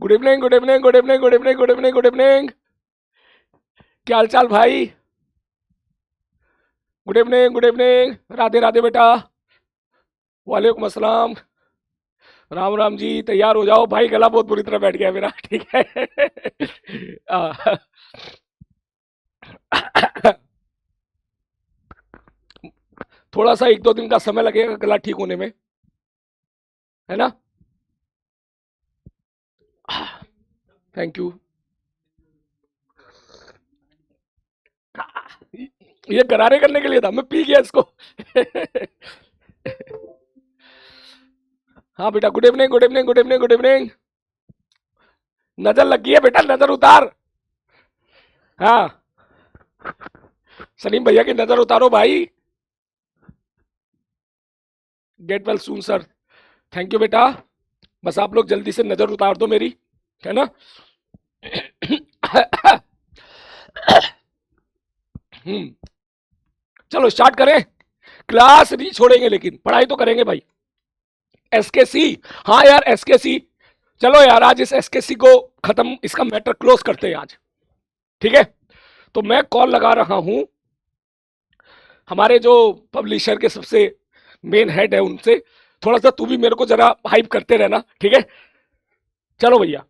Good evening, good evening, good evening, good evening, good evening, good evening. क्या हाल चाल भाई? Good evening, good evening, Radhe Radhe बेटा। वालेकुम अस्सलाम। राम राम जी, तैयार हो जाओ भाई, गला बहुत बुरी तरह बैठ गया मेरा। ठीक है। आ, थोड़ा सा एक दो दिन का समय लगेगा गला ठीक होने में, है ना? Thank you. ये गरारे करने के लिए था, मैं पी गया इसको। हाँ बेटा, good evening, good evening, good evening, good evening. नजर लग गई है बेटा, नजर उतार। हाँ, सलीम भैया की नजर उतारो भाई। Get well soon sir. Thank you बेटा। बस आप लोग जल्दी से नजर उतार दो मेरी, है ना? चलो स्टार्ट करें। क्लास नहीं छोड़ेंगे लेकिन पढ़ाई तो करेंगे भाई। एसकेसी, हाँ यार एसकेसी। चलो यार आज इस एसकेसी को खत्म, इसका मैटर क्लोज करते हैं आज। ठीक है, तो मैं कॉल लगा रहा हूं हमारे जो पब्लिशर के सबसे मेन हेड है उनसे। थोड़ा सा तू भी मेरे को जरा हाइप करते रहना, ठीक है? चलो भैया।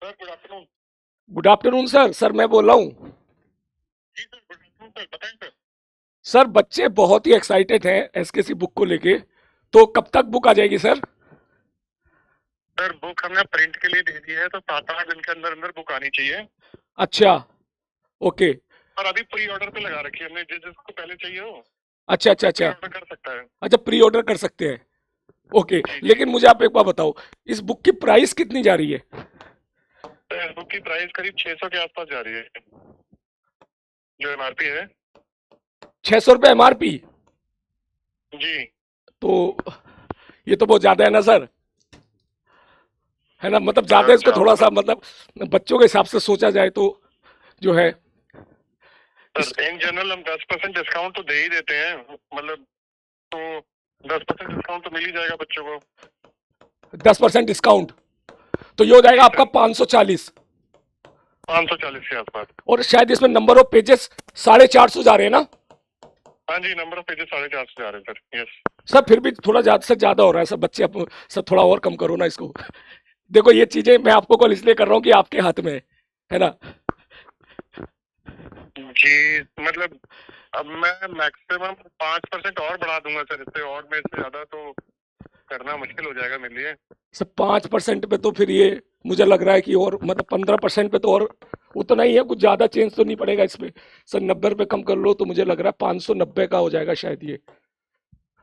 Sir good afternoon. Good afternoon sir. Sir मैं बोल रहा हूँ जी सर, गुड आफ्टरनून सर, बताएं सर। सर, बच्चे बहुत ही एक्साइटेड हैं एसकेसी बुक को लेके। तो कब तक बुक आ जाएगी सर? सर बुक हमने प्रिंट के लिए दे दी है, तो 7-8 दिन के अंदर अंदर बुक आनी चाहिए। अच्छा, ओके। और अभी प्री ऑर्डर पे लगा रखी है हमने, जिसको पहले चाहिए हो अच्छा अच्छा प्री अच्छा। ऑर्डर कर सकता है। अच्छा, प्री ऑर्डर कर सकते हैं। ओके, जी जी। लेकिन मुझे आप एक बात बताओ, इस बुक की प्राइस कितनी जा रही है? तो इस बुक की प्राइस करीब 600 के आसपास जा रही है, जो एमआरपी है। 600 रुपये एमआरपी? जी। तो ये तो बहुत ज्यादा है ना सर, है ना? मतलब ज्यादा, सर इसको थोड़ा सा ज्यादा। मतलब बच्चों के हिसाब से सोचा जाए तो जो है इस सर इन जनरल हम 10% डिस्काउंट तो दे ही देते हैं, मतलब तो 10% डिस्काउंट तो मिल ही जाएगा बच्चों को। 10% डिस्काउंट, तो ये हो जाएगा जी आपका सर, 540। 540 के आसपास। और शायद इसमें नंबर ऑफ पेजेस 450 जा रहे हैं ना? हाँ जी, नंबर ऑफ पेजेस 450 जा रहे हैं सर। यस। सर फिर भी थोड़ा ज्यादा से ज्यादा हो रहा है सर, बच्चे सर थोड़ा और कम करो ना इसको। देखो ये चीजें मैं आपको कॉल इसलिए कर रहा हूँ कि आपके हाथ में है ना? जी मतलब अब मैं मैक्सिमम 5% और बढ़ा दूंगा सर, इससे और मेरे से ज्यादा तो करना मुश्किल हो जाएगा मेरे लिए। सर 5% पे तो फिर ये मुझे लग रहा है कि और मतलब 15% पे तो और उतना ही है, कुछ ज्यादा चेंज तो नहीं पड़ेगा इसमें। सर 90 रुपये कम कर लो तो मुझे लग रहा है 590 का हो जाएगा शायद ये।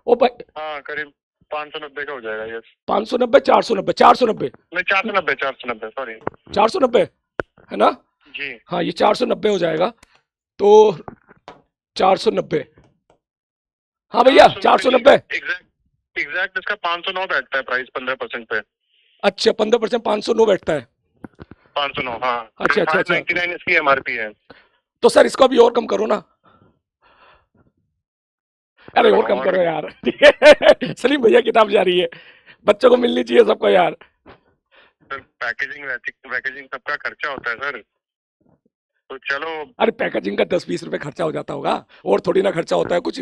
ओ भाई, हाँ करीब 590 का हो जाएगा। यस। 590, 490, 490, नहीं, 490, 490, सॉरी। 490, है ना? जी हाँ, ये 490 हो जाएगा। तो 490, हाँ भैया 490 नहीं, 490। एग्जैक्ट एग्जैक्ट इसका 509 बैठता है प्राइस 15% पे। अच्छा, 15% 509 बैठता है। 509, हाँ। अच्छा अच्छा अच्छा। 599 इसकी एमआरपी है। तो सर इसको अभी और कम करो ना। अरे सर और कम और करो यार। ठीक है, सलीम भैया किताब जा रही है, बच्चों को मिलनी चाहिए सबको यार। सर पैकेजिंग पैकेजिंग सबका खर्चा होता है सर, तो चलो। अरे पैकेजिंग का 10-20 रुपए खर्चा हो जाता होगा, और थोड़ी ना खर्चा होता है कुछ।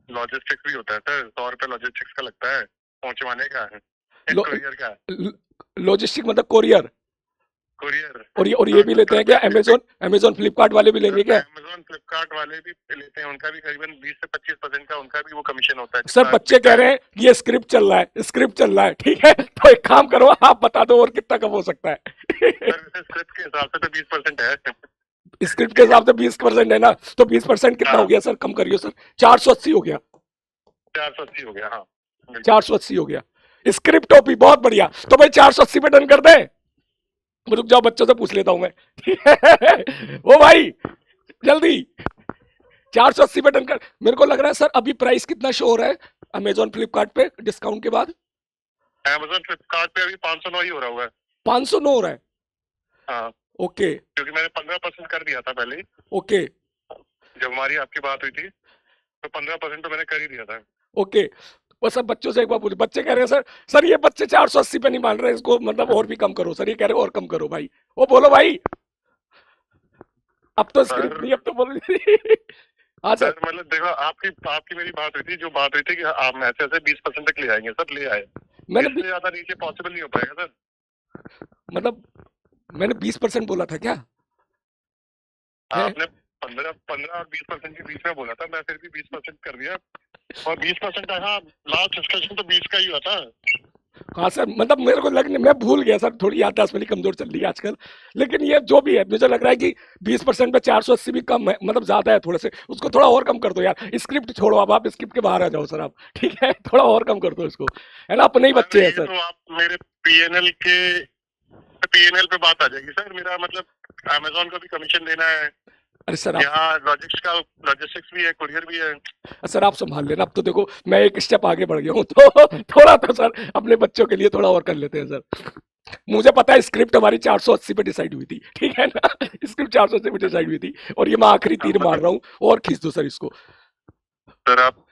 लॉजिस्टिक्स भी होता है सर, 100 रुपये लॉजिस्टिक्स का लगता है, पहुंचवाने का है, लो, कुरियर का। लॉजिस्टिक मतलब कोरियर। कुरियर। और ये हाँ भी सर, लेते हैं क्या? अमेजोन, अमेजोन फ्लिपकार्ट वाले भी लेंगे क्या? अमेजोन फ्लिपकार्ट वाले भी लेते हैं, उनका भी करीबन 20 से 25% का उनका भी वो कमिशन होता है सर जितना बच्चे बिकता कह है। रहे हैं कि ये स्क्रिप्ट चल रहा है, स्क्रिप्ट चल रहा है, ठीक है? तो एक काम करो, आप बता दो और कितना कम हो सकता है। सर वैसे स्क्रिप्ट के हिसाब से तो 20% है। स्क्रिप्ट के हिसाब से 20% है ना? तो 20% कितना हो हाँ, गया सर? कम करिए सर। 480 हो गया। 480 हो गया, हाँ बिल्कुल। 480 हो गया। स्क्रिप्ट ओपी बहुत बढ़िया। तो भाई 480 पे डन कर दे। रुक जाओ, बच्चों से पूछ लेता हूं मैं। ओ भाई, जल्दी। 480 पे डन कर। मेरे को लग रहा है सर अभी प्राइस कितना शो हो रहा है अमेजोन फ्लिपकार्ट पे डिस्काउंट के बाद? अमेजोन फ्लिपकार्ट पे अभी 509 ही हो रहा हुआ है। 509 हो रहा है। हाँ, ओके क्योंकि मैंने 15% कर दिया था पहले ही, ओके। जब हमारी आपकी बात हुई थी। तो 15% तो मैंने कर ही दिया था। ओके, वो सब बच्चों से एक बार पूछो, बच्चे कह रहे हैं सर, सर ये बच्चे 480 पे नहीं मान रहे, इसको मतलब और भी कम करो सर, ये कह रहे हैं और कम करो भाई, वो बोलो भाई, अब तो स्क्रिप्ट सर नहीं, अब तो बोलो। हाँ सर सर, मतलब देखो, आपकी आपकी मेरी बात हुई थी, जो बात हुई थी कि आप ऐसे ऐसे 20% तक ले आएंगे सर, ले आए। मैंने इससे ज्यादा नीचे पॉसिबल नहीं हो पाएगा सर। मतलब मैंने 20% बोला था क्या है? आपने 15 15 और 20% के बीच में बोला था, मैं फिर भी 20% कर दिया। और 20%, हाँ, लास्ट डिस्कशन तो 20 का ही हुआ था। हाँ सर, मतलब मेरे को लगने, मैं भूल गया सर, थोड़ी याददाश्त मेरी कमजोर चल रही है आजकल, लेकिन ये जो भी है, मुझे लग रहा है कि 20% पे 480 भी कम है, मतलब ज्यादा है थोड़े से, उसको थोड़ा और कम कर दो यार, स्क्रिप्ट छोड़ो, अब आप स्क्रिप्ट के बाहर आ जाओ सर आप, ठीक है, थोड़ा और कम कर दो इसको, है ना, अपने ही सर बच्चे हैं ये सर। तो आप मेरे पीएनएल पे बात आ जाएगी सर। मेरा मतलब अमेजोन को भी कमीशन देना है, अरे सर आप, यहाँ लॉजिस्टिक्स भी है, कुरियर भी है। सर आप संभाल लेना, अब तो देखो मैं एक स्टेप आगे बढ़ गया हूँ, तो थोड़ा तो सर अपने बच्चों के लिए थोड़ा और कर लेते हैं सर। मुझे पता है स्क्रिप्ट हमारी 480 पे डिसाइड हुई थी, ठीक है ना, स्क्रिप्ट 480 पे डिसाइड हुई थी, और ये मैं आखिरी तीर मार मतलब रहा हूँ, और खींच दो सर इसको। सर आप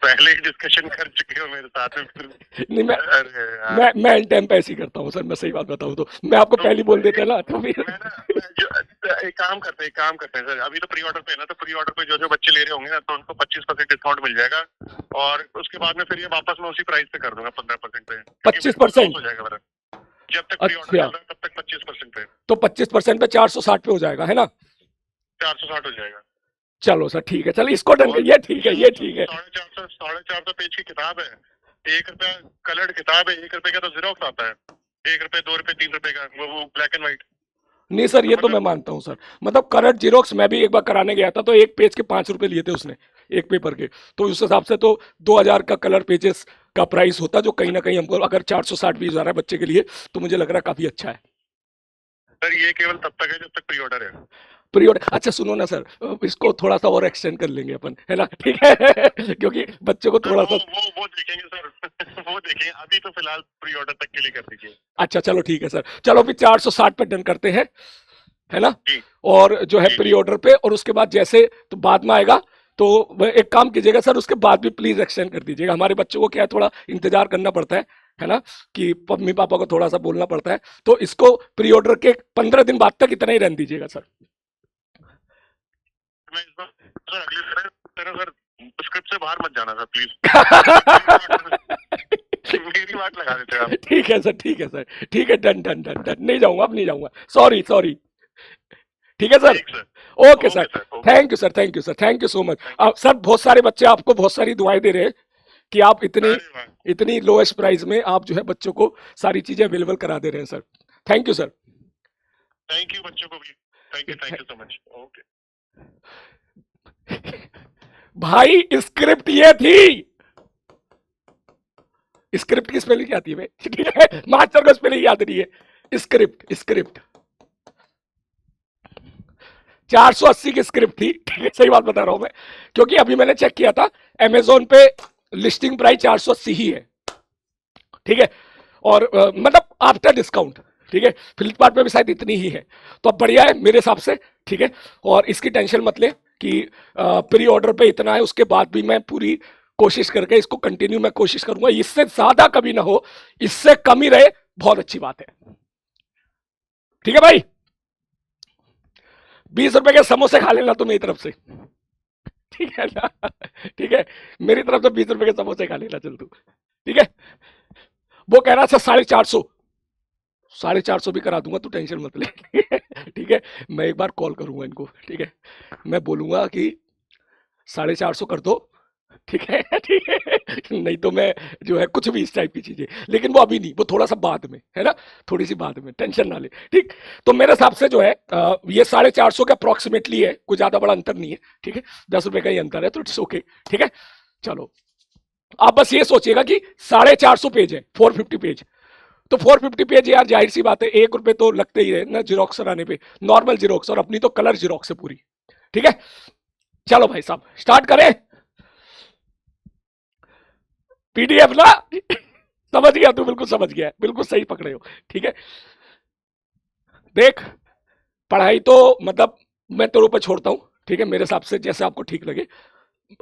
पहले ही डिस्कशन कर चुके हो मेरे साथ में फिर। नहीं, अरे यार, मैं इन टाइम पे ऐसे ही करता हूँ सर, मैं सही बात बताऊँ तो मैं आपको तो पहले बोल देता ना, तो फिर मैं ना एक काम करते हैं सर। अभी तो प्री ऑर्डर पे है ना, तो प्री ऑर्डर पे जो जो बच्चे ले रहे होंगे ना, तो उनको 25% डिस्काउंट मिल जाएगा। और उसके बाद में फिर ये वापस मैं उसी प्राइस पे कर दूंगा, 15% पे, क्योंकि मेरे को लॉस 25%? हो जाएगा मेरा। जब तक प्री ऑर्डर अच्छा, चल रहा है तब तक 25% पे तो 25% पे 460 पे हो जाएगा, है ना? 460 हो जाएगा। चलो सर ठीक है, चलो इसको डन और कर, ये ठीक है, ये ठीक है। 450 पेज की किताब है। 1 रुपया कलर्ड किताब है, 1 रुपए का तो जीरोक्स आता है। 1 रुपए, 2 रुपए, 3 रुपए का, वो ब्लैक एंड व्हाइट। नहीं सर, तो ये तो मैं मतलब मानता हूँ सर, मतलब करंट जीरोक्स मैं भी एक बार कराने गया था, तो एक पेज के 5 रुपए लिए थे उसने, एक पेपर के, तो उस हिसाब से तो 2000 का कलर पेजेस का प्राइस होता, जो कहीं ना कहीं हमको अगर 460 भी जा रहा है बच्चे के लिए, तो मुझे लग रहा है काफी अच्छा है। सर ये केवल तब तक है जब तक प्री ऑर्डर है। पीरियड, अच्छा सुनो ना सर, इसको थोड़ा सा और एक्सटेंड कर लेंगे अपन, है ना, ठीक है, क्योंकि बच्चों को सर थोड़ा सा, वो देखेंगे सर। वो देखेंगे, अभी तो फिलहाल प्री ऑर्डर तक के लिए कर दीजिए। अच्छा चलो ठीक है सर, चलो फिर 460 पे डन करते हैं, है ना, जी और जो है जी प्री जी। ऑर्डर पे, और उसके बाद जैसे तो बाद में आएगा, तो एक काम कीजिएगा सर, उसके बाद भी प्लीज एक्सटेंड कर दीजिएगा, हमारे बच्चों को क्या है, थोड़ा इंतजार करना पड़ता है ना, कि मम्मी पापा को थोड़ा सा बोलना पड़ता है, तो इसको प्री ऑर्डर के 15 दिन बाद तक इतना ही रहने दीजिएगा सर। मैं इस बार सर अगली तरह सर स्क्रिप्ट से बाहर मत जाना सर प्लीज। मेरी बात लगा देते हैं आप। ठीक है सर, ठीक है सर, ठीक है, डन डन डन डन, नहीं जाऊंगा, अब नहीं जाऊंगा, सॉरी सॉरी, ठीक है सर, ठीक sir. Okay sir, okay sir, okay. Thank you sir, thank you sir, thank you so much. Thank you. Sir बहुत सारे बच्चे आपको बहुत सारी दुआएं दे रहे हैं कि आप इतनी अरे वाह, इतनी लोएस्ट प्राइस में आप जो है बच्चों को सारी चीजें अवेलेबल करा दे रहे हैं sir, thank you sir. Thank you बच्चों को भी। Thank you so much. Okay. भाई स्क्रिप्ट ये थी, स्क्रिप्ट की स्पेलिंग क्या आती है भाई, ठीक है, मास्टर को स्पेलिंग याद नहीं है, स्क्रिप्ट स्क्रिप्ट 480 की स्क्रिप्ट थी, ठीक है, सही बात बता रहा हूं मैं, क्योंकि अभी मैंने चेक किया था, अमेजोन पे लिस्टिंग प्राइस 480 ही है, ठीक है, और मतलब आफ्टर डिस्काउंट, ठीक है, फ्लिपकार्ट पे भी शायद इतनी ही है, तो अब बढ़िया है मेरे हिसाब से, ठीक है, और इसकी टेंशन मत ले कि प्री ऑर्डर पे इतना है, उसके बाद भी मैं पूरी कोशिश करके इसको कंटिन्यू मैं कोशिश करूंगा, इससे ज्यादा कभी ना हो, इससे कम ही रहे, बहुत अच्छी बात है, ठीक है भाई, 20 रुपए के समोसे खा लेना तुम मेरी तरफ से, ठीक है ना, ठीक है, मेरी तरफ से 20 रुपए के समोसे खा लेना, चल तू, ठीक है, वो कह रहा था 450, 450 भी करा दूंगा, तू टेंशन मत ले, ठीक है, मैं एक बार कॉल करूंगा इनको, ठीक है, मैं बोलूंगा कि 450 कर दो, ठीक है, ठीक है, नहीं तो मैं जो है कुछ भी इस टाइप की चीजें, लेकिन वो अभी नहीं, वो थोड़ा सा बाद में, है ना, थोड़ी सी बाद में, टेंशन ना ले, ठीक, तो मेरे हिसाब से जो है ये 450 के अप्रोक्सीमेटली है, कोई ज्यादा बड़ा अंतर नहीं है, ठीक है, 10 रुपए का ही अंतर है, तो इट्स ओके, ठीक है, चलो, आप बस ये सोचिएगा कि 450 पेज है, 450 पेज, तो 450 पेज यार, जाहिर सी बात है, 1 रुपए तो लगते ही रहे ना जीरोक्स कराने पे, नॉर्मल जीरोक्स, और अपनी तो कलर जीरोक्स है पूरी, ठीक है, चलो भाई साहब स्टार्ट करें, पीडीएफ ना, समझ गया तू, बिल्कुल समझ गया, बिल्कुल सही पकड़े हो, ठीक है, देख, पढ़ाई तो मतलब मैं तेरे ऊपर छोड़ता हूं, ठीक है, मेरे हिसाब से जैसे आपको ठीक लगे,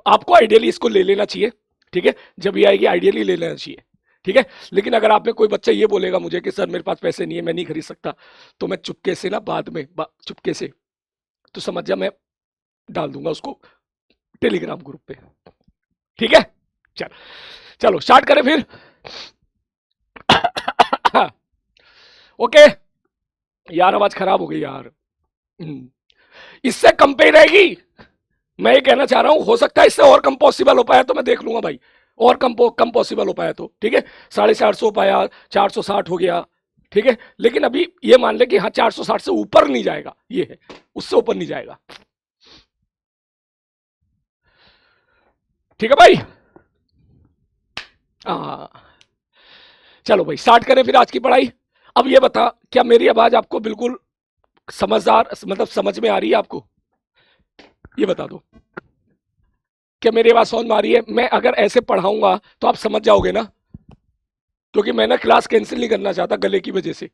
आपको आइडियली इसको ले लेना चाहिए, ठीक है, जब ये आएगी आइडियली ले लेना चाहिए, ठीक है। लेकिन अगर आप में कोई बच्चा ये बोलेगा मुझे कि सर मेरे पास पैसे नहीं है, मैं नहीं खरीद सकता, तो मैं चुपके से ना बाद में चुपके से, तो समझ जा, मैं डाल दूंगा उसको टेलीग्राम ग्रुप पे, ठीक है। चलो स्टार्ट करें फिर। ओके यार, आवाज खराब हो गई यार। इससे कम पे रहेगी, मैं ये कहना चाह रहा हूं। हो सकता है इससे और कम पॉसिबल हो पाया तो मैं देख लूंगा भाई, और कम पॉसिबल हो पाया तो ठीक है। 450 हो पाया, 460 हो गया, ठीक है। लेकिन अभी ये मान ले कि हाँ 460 से ऊपर नहीं जाएगा, ये है, उससे ऊपर नहीं जाएगा, ठीक है भाई। चलो भाई स्टार्ट करें फिर आज की पढ़ाई। अब ये बता, क्या मेरी आवाज आपको बिल्कुल समझदार, मतलब समझ में आ रही है आपको? ये बता दो, क्या मेरी आवाज समझ में आ रही है? मैं अगर ऐसे पढ़ाऊंगा तो आप समझ जाओगे ना, क्योंकि मैं ना क्लास कैंसिल नहीं करना चाहता गले की वजह से।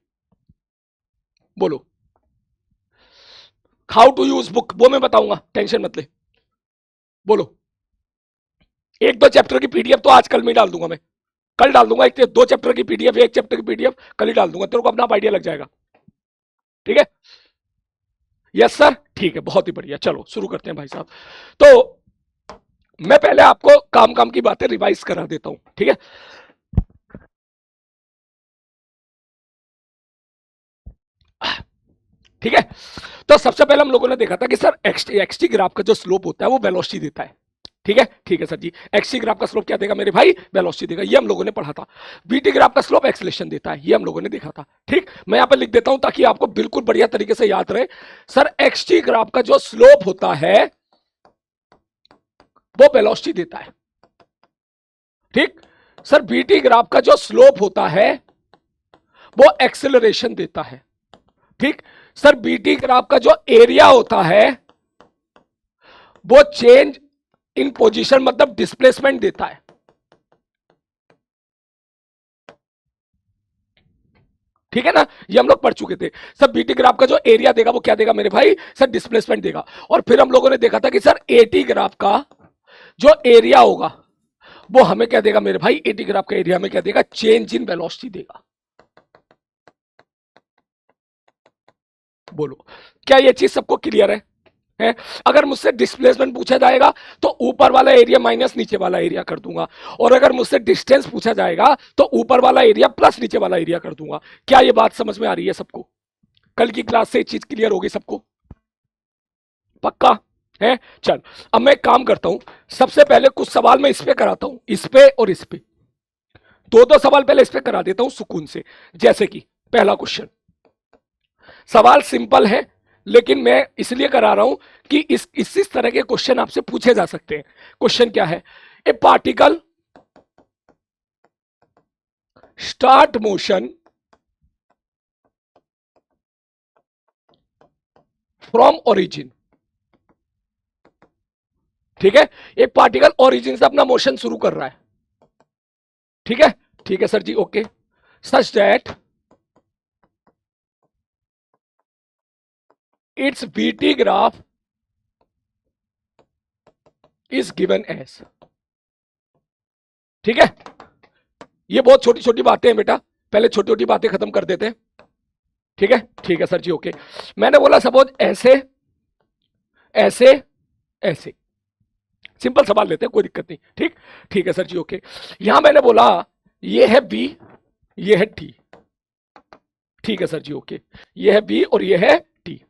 बोलो, हाउ टू यूज बुक वो मैं बताऊंगा, टेंशन मत ले। बोलो, एक दो चैप्टर की पीडीएफ तो आज कल में ही डाल दूंगा, मैं कल डाल दूंगा। एक दो चैप्टर की पीडीएफ, एक चैप्टर की पीडीएफ कल ही डाल दूंगा, तेरे को अपना आइडिया लग जाएगा, ठीक है। यस सर, ठीक है, बहुत ही बढ़िया। चलो शुरू करते हैं भाई साहब। तो मैं पहले आपको काम काम की बातें रिवाइज करा देता हूं, ठीक है। ठीक है, तो सबसे पहले हम लोगों ने देखा था कि सर एक्सटी ग्राफ का जो स्लोप होता है वो वेलोसिटी देता है, ठीक है। ठीक है सर जी, एक्सटी ग्राफ का स्लोप क्या देगा मेरे भाई? वेलोसिटी देगा, ये हम लोगों ने पढ़ा था। बीटी ग्राफ का स्लोप एक्सेलेरेशन देता है, ये हम लोगों ने देखा था, ठीक। मैं यहां पर लिख देता हूं ताकि आपको बिल्कुल बढ़िया तरीके से याद रहे। सर एक्सटी ग्राफ का जो स्लोप होता है वो वेलोसिटी देता है, ठीक। सर बीटी ग्राफ का जो स्लोप होता है वो एक्सेलरेशन देता है, ठीक। सर बीटी ग्राफ का जो एरिया होता है वो चेंज इन पोजीशन, मतलब डिस्प्लेसमेंट देता है, ठीक है ना। ये हम लोग पढ़ चुके थे। सर बीटी ग्राफ का जो एरिया देगा वो क्या देगा मेरे भाई? सर डिस्प्लेसमेंट देगा। और फिर हम लोगों ने देखा था कि सर एटी ग्राफ का जो एरिया होगा वो हमें क्या देगा मेरे भाई? एटी ग्राफ का एरिया हमें क्या देगा? चेंज इन वेलोसिटी देगा। बोलो, क्या ये चीज सबको क्लियर है? अगर मुझसे डिस्प्लेसमेंट पूछा जाएगा तो ऊपर वाला एरिया माइनस नीचे वाला एरिया कर दूंगा, और अगर मुझसे डिस्टेंस पूछा जाएगा तो ऊपर वाला एरिया प्लस नीचे वाला एरिया कर दूंगा। क्या ये बात समझ में आ रही है सबको? कल की क्लास से ये चीज क्लियर होगी सबको? पक्का है? चल अब मैं काम करता हूं, सबसे पहले कुछ सवाल मैं इस पे कराता हूं, इस पे और इस पे, दो सवाल पहले इस पे करा देता हूं सुकून से। जैसे कि पहला क्वेश्चन, सवाल सिंपल है लेकिन मैं इसलिए करा रहा हूं कि इस तरह के क्वेश्चन आपसे पूछे जा सकते हैं। क्वेश्चन क्या है? ए particle start motion from origin, ठीक है। एक पार्टिकल ओरिजिन से अपना मोशन शुरू कर रहा है, ठीक है। ठीक है sir ji, okay. Such that it's VT graph is given as, ठीक है। ये बहुत छोटी छोटी बातें हैं बेटा, पहले छोटी छोटी बातें खत्म कर देते हैं, ठीक है। ठीक है सर जी, ओके। मैंने बोला सपोज ऐसे ऐसे ऐसे, सिंपल सवाल लेते हैं, कोई दिक्कत नहीं, ठीक। ठीक है सर जी, ओके। यहां मैंने बोला ये है बी, ये है टी, ठीक है सर जी, ओके। ये है बी और ये है टी,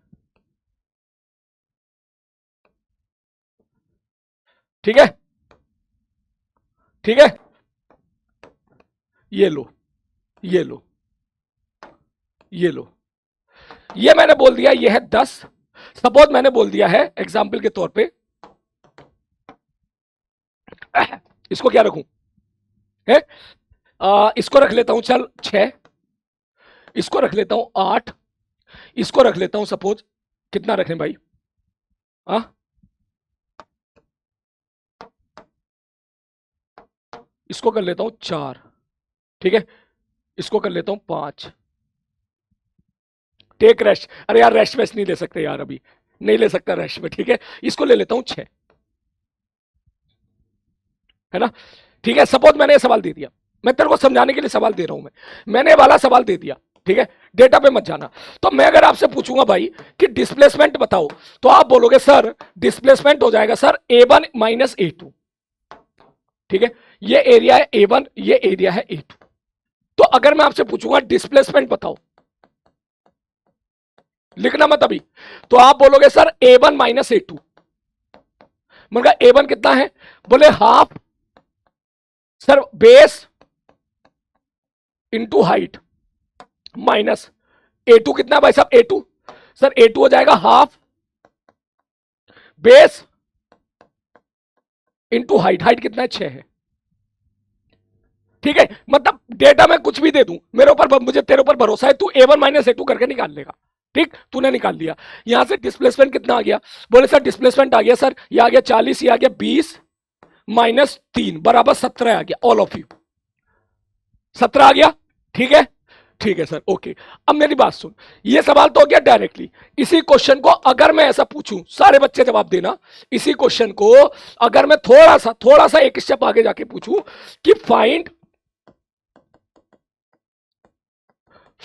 ठीक है। ठीक है, ये लो, ये लो, ये लो, ये मैंने बोल दिया ये है 10। सपोज मैंने बोल दिया है एग्जाम्पल के तौर पे, इसको क्या रखूं? है इसको रख लेता हूं, चल 6, इसको रख लेता हूं 8, इसको रख लेता हूं सपोज, कितना रखें भाई? आ? इसको कर लेता हूं 4, ठीक है। इसको कर लेता हूं 5। टेक रेस्ट, अरे यार रेस्ट वेस्ट नहीं ले सकते यार, अभी नहीं ले सकता रेस्ट में, ठीक है। इसको ले लेता हूं 6, है ना। ठीक है, सपोज मैंने ये सवाल दे दिया, मैं तेरे को समझाने के लिए सवाल दे रहा हूं, मैंने वाला सवाल दे दिया, ठीक है, डेटा पे मत जाना। तो मैं अगर आपसे पूछूंगा भाई कि डिस्प्लेसमेंट बताओ, तो आप बोलोगे सर डिस्प्लेसमेंट हो जाएगा सर A1 माइनस A2, ठीक है, ये एरिया है A1, ये एरिया है A2। तो अगर मैं आपसे पूछूंगा डिस्प्लेसमेंट बताओ, लिखना मत अभी, तो आप बोलोगे सर A1 माइनस A2। मतलब A1 कितना है, बोले half sir base into height minus A2 कितना है भाई साहब, A2 सर A2 हो जाएगा half base into height, height कितना है 6 है, ठीक है। मतलब डेटा में कुछ भी दे दूं, मेरे ऊपर, मुझे तेरे ऊपर भरोसा है, तू A1 माइनस A2 करके निकाल लेगा, ठीक, तूने निकाल दिया। यहां से डिस्प्लेसमेंट कितना आ गया, बोले सर डिस्प्लेसमेंट आ गया सर, ये आ गया 40, ये आ गया 20 माइनस 3 बराबर 17 आ गया, ऑल ऑफ यू 17 आ गया, ठीक है, ठीक है सर, ओके। अब मेरी बात सुन, ये सवाल तो हो गया डायरेक्टली। इसी क्वेश्चन को अगर मैं ऐसा पूछूं, सारे बच्चे जवाब देना, इसी क्वेश्चन को अगर मैं थोड़ा सा एक स्टेप आगे जाके पूछूं कि find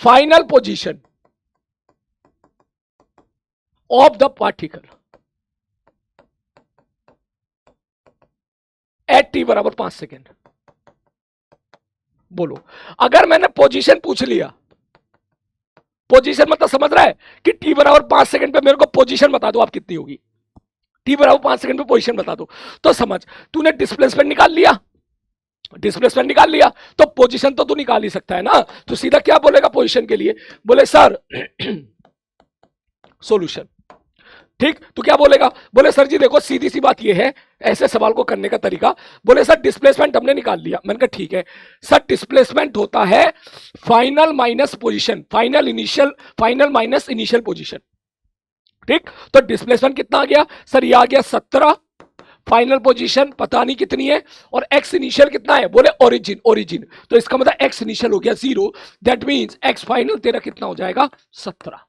final position of the particle at t बराबर 5 सेकेंड, बोलो। अगर मैंने पोजीशन पूछ लिया, पोजीशन मतलब समझ रहा है कि t बराबर 5 सेकंड पे मेरे को पोजीशन बता दो आप कितनी होगी, t बराबर 5 सेकंड पे पोजीशन बता दो, तो समझ तूने डिस्प्लेसमेंट निकाल लिया, डिस्प्लेसमेंट निकाल लिया, तो पोजीशन तो तू निकाल ही सकता है ना। तो सीधा क्या बोलेगा पोजीशन के लिए, बोले सर सॉल्यूशन, ठीक, तो क्या बोलेगा, बोले सर जी देखो सीधी सी बात ये है, ऐसे सवाल को करने का तरीका, बोले सर डिस्प्लेसमेंट हमने निकाल लिया। मैंने कहा ठीक है सर, डिस्प्लेसमेंट होता है final minus position, final minus initial position, ठीक। तो डिस्प्लेसमेंट कितना आ गया सर, ये आ गया 17, फाइनल पोजीशन पता नहीं कितनी है, और एक्स इनिशियल कितना है, बोले ओरिजिन, तो इसका मतलब एक्स इनिशियल हो गया 0, दैट मींस एक्स फाइनल तेरा कितना हो जाएगा 17।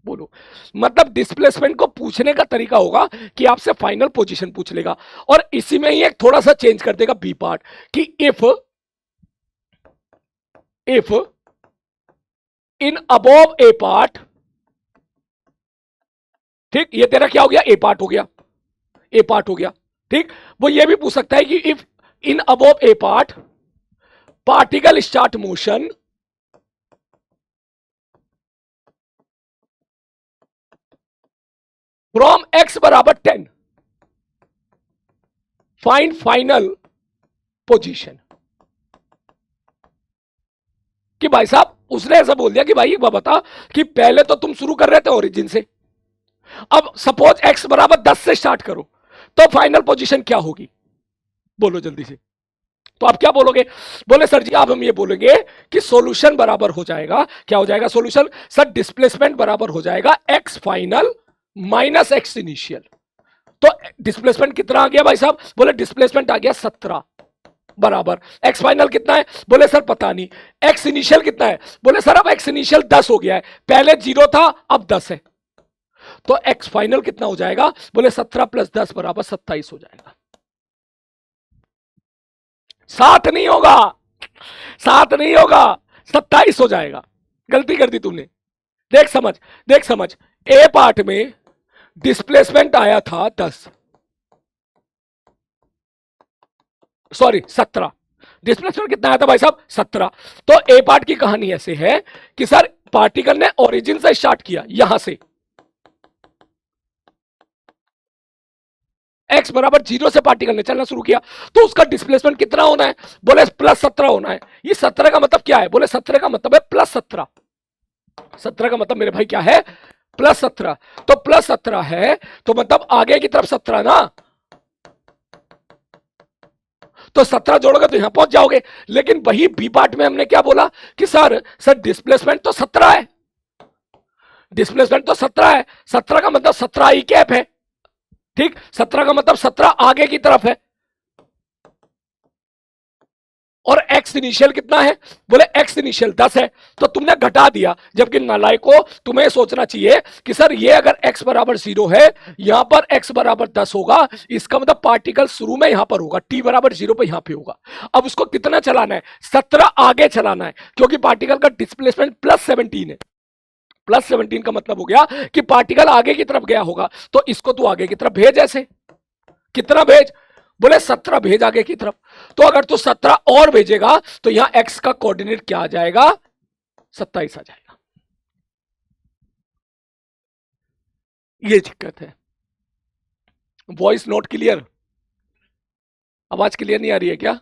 बोलो, मतलब डिस्प्लेसमेंट को पूछने का तरीका होगा कि आपसे फाइनल पोजीशन पूछ लेगा, और इसी में ही एक थोड़ा सा चेंज कर देगा बी पार्ट कि if in above A part, ठीक, ये तेरा क्या हो गया, ए पार्ट हो गया, ए पार्ट हो गया, ठीक। वो ये भी पूछ सकता है कि if in above A part particle start motion from x बराबर 10 फाइंड फाइनल पोजीशन। कि भाई साहब उसने ऐसा बोल दिया कि भाई बता कि पहले तो तुम शुरू कर रहे थे ओरिजिन से, अब सपोज x बराबर 10 से स्टार्ट करो, तो फाइनल पोजीशन क्या होगी, बोलो जल्दी से। तो आप क्या बोलोगे, बोले सर जी अब हम ये बोलेंगे कि सॉल्यूशन बराबर हो जाएगा, क्या हो जाएगा सॉल्यूशन, सर डिस्प्लेसमेंट बराबर हो जाएगा x final minus x initial. तो डिस्प्लेसमेंट कितना आ गया भाई साहब, बोले डिस्प्लेसमेंट आ गया 17 बराबर x फाइनल कितना है, बोले सर पता नहीं, x इनिशियल कितना है, बोले सर अब x इनिशियल 10 हो गया है, पहले 0 था अब 10 है, तो x फाइनल कितना हो जाएगा, बोले 17 प्लस 10 बराबर 27 हो जाएगा। 7 नहीं होगा, 7 नहीं होगा, 27 हो जाएगा, गलती कर दी तूने। देख समझ, ए पार्ट में डिस्प्लेसमेंट आया था 10, सॉरी 17, डिस्प्लेसमेंट कितना आया था भाई साहब 17। तो ए पार्ट की कहानी ऐसे है कि सर पार्टिकल ने ओरिजिन से स्टार्ट किया, यहां से x बराबर 0 से पार्टिकल ने चलना शुरू किया, तो उसका डिस्प्लेसमेंट कितना होना है, बोले प्लस 17 होना है। ये 17 का मतलब क्या है, बोले 17 का मतलब है प्लस 17, 17 का मतलब मेरे भाई क्या है, प्लस 17, तो प्लस 17 है तो मतलब आगे की तरफ 17 ना, तो 17 जोड़ोगे तो यहां पहुंच जाओगे। लेकिन वही बी पार्ट में हमने क्या बोला कि सर डिस्प्लेसमेंट तो 17 है, डिस्प्लेसमेंट तो 17 है, 17 का मतलब 17 ई कैप है, ठीक, 17 का मतलब 17 आगे की तरफ है, और एक्स इनिशियल कितना है? बोले एक्स इनिशियल 10 है, तो तुमने घटा दिया, जबकि नालायको तुम्हें सोचना चाहिए कि सर ये अगर x बराबर 0 है, यहां पर x बराबर 10 होगा, इसका मतलब पार्टिकल शुरू में यहां पर होगा, t बराबर 0 पे यहां पे होगा। अब उसको कितना चलाना है? 17 आगे चलाना है, क्योंकि पार्टिकल का डिस्प्लेसमेंट +17 है। +17 का मतलब हो गया कि पार्टिकल आगे की तरफ गया होगा, तो इसको तू आगे की तरफ भेज। ऐसे कितना भेज? बोले 17 भेज आगे की तरफ। तो अगर तू 17 और भेजेगा तो यहां x का कोऑर्डिनेट क्या आ जाएगा? 27 आ जाएगा। ये दिक्कत है। Voice note clear? आवाज क्लियर नहीं आ रही है क्या?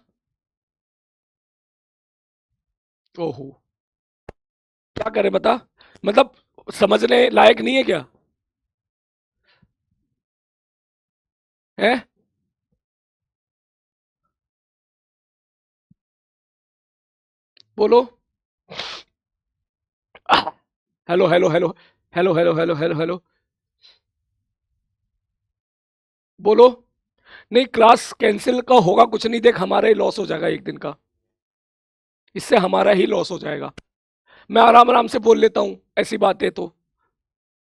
ओहो, क्या करे बता? मतलब समझने लायक नहीं है क्या? है? बोलो। Hello hello hello hello hello hello hello hello, बोलो। नहीं, क्लास कैंसिल का होगा कुछ नहीं, देख हमारा ही लॉस हो जाएगा एक दिन का, इससे हमारा ही लॉस हो जाएगा। मैं आराम आराम से बोल लेता हूं, ऐसी बातें तो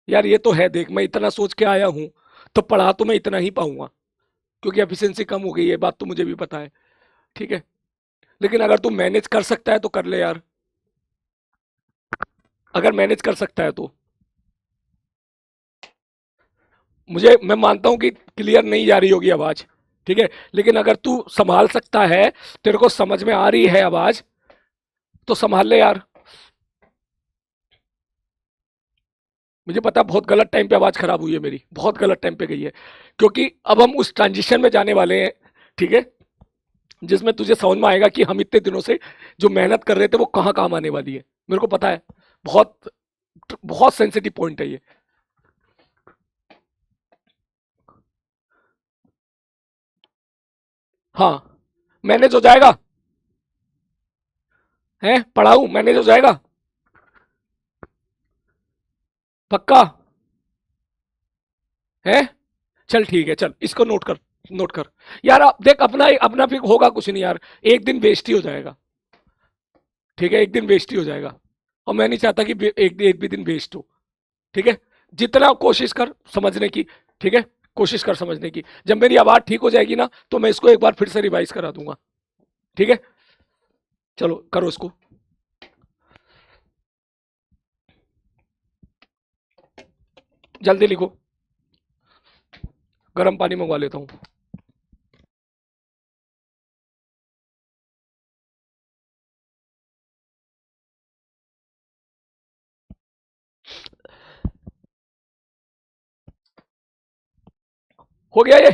यार ये तो है, देख मैं इतना सोच के आया हूं, तो पढ़ा तो मैं इतना ही पाऊंगा, क्योंकि एफिशिएंसी कम हो गई है, बात तो मुझे भी पता है। ठीक है, लेकिन अगर तू मैनेज कर सकता है तो कर ले यार, अगर मैनेज कर सकता है तो। मैं मानता हूं कि क्लियर नहीं जा रही होगी आवाज, ठीक है, लेकिन अगर तू संभाल सकता है, तेरे को समझ में आ रही है आवाज, तो संभाल ले यार। मुझे पता बहुत गलत टाइम पे आवाज खराब हुई है मेरी, बहुत गलत टाइम पे गई है, क्योंकि अब हम उस ट्रांजिशन में जाने वाले हैं, ठीक है, जिसमें तुझे समझ में आएगा कि हम इतने दिनों से जो मेहनत कर रहे थे वो कहाँ काम आने वाली है। मेरे को पता है, बहुत बहुत सेंसिटिव पॉइंट है ये। हाँ, मैनेज हो जाएगा, है पढ़ाऊं, मैनेज हो जाएगा पक्का? है? चल ठीक है, चल इसको नोट कर, नोट कर। यार आप देख, अपना अपना भी होगा कुछ नहीं यार, एक दिन वेस्ट ही हो जाएगा, ठीक है, एक दिन वेस्ट ही हो जाएगा, और मैं नहीं चाहता कि एक भी दिन वेस्ट हो। ठीक है, जितना कोशिश कर समझने की, ठीक है, कोशिश कर समझने की। जब मेरी आवाज ठीक हो जाएगी ना, तो मैं इसको एक बार फिर से रिवाइज करा दूंगा। ठीक है, चलो करो इसको। जल्दी लिखो, गर्म पानी मंगवा लेता हूँ। हो गया ये?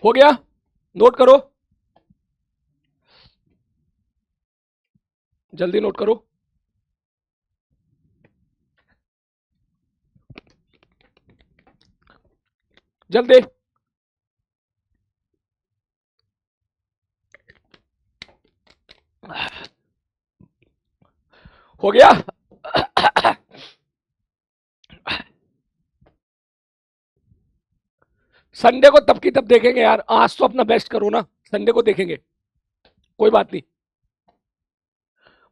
हो गया? नोट करो, जल्दी नोट करो। जल्दी। हो गया? संडे को तब की तब देखेंगे यार, आज तो अपना बेस्ट करो ना, संडे को देखेंगे, कोई बात नहीं।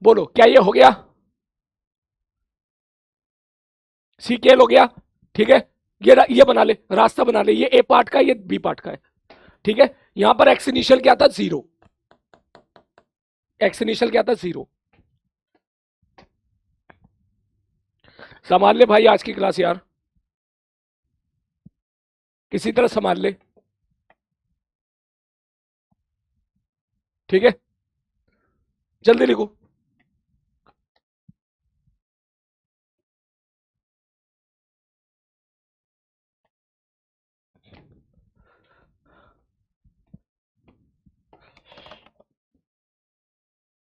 बोलो, क्या ये हो गया? सीकेएल हो गया, ठीक है, ये बना ले, रास्ता बना ले, ये ए पार्ट का, ये बी पार्ट का है, ठीक है। यहां पर एक्स इनिशियल क्या था? 0। एक्स इनिशियल क्या था? 0। संभाल ले भाई आज की क्लास यार, किसी तरह संभाल ले, ठीक है, जल्दी लिखो।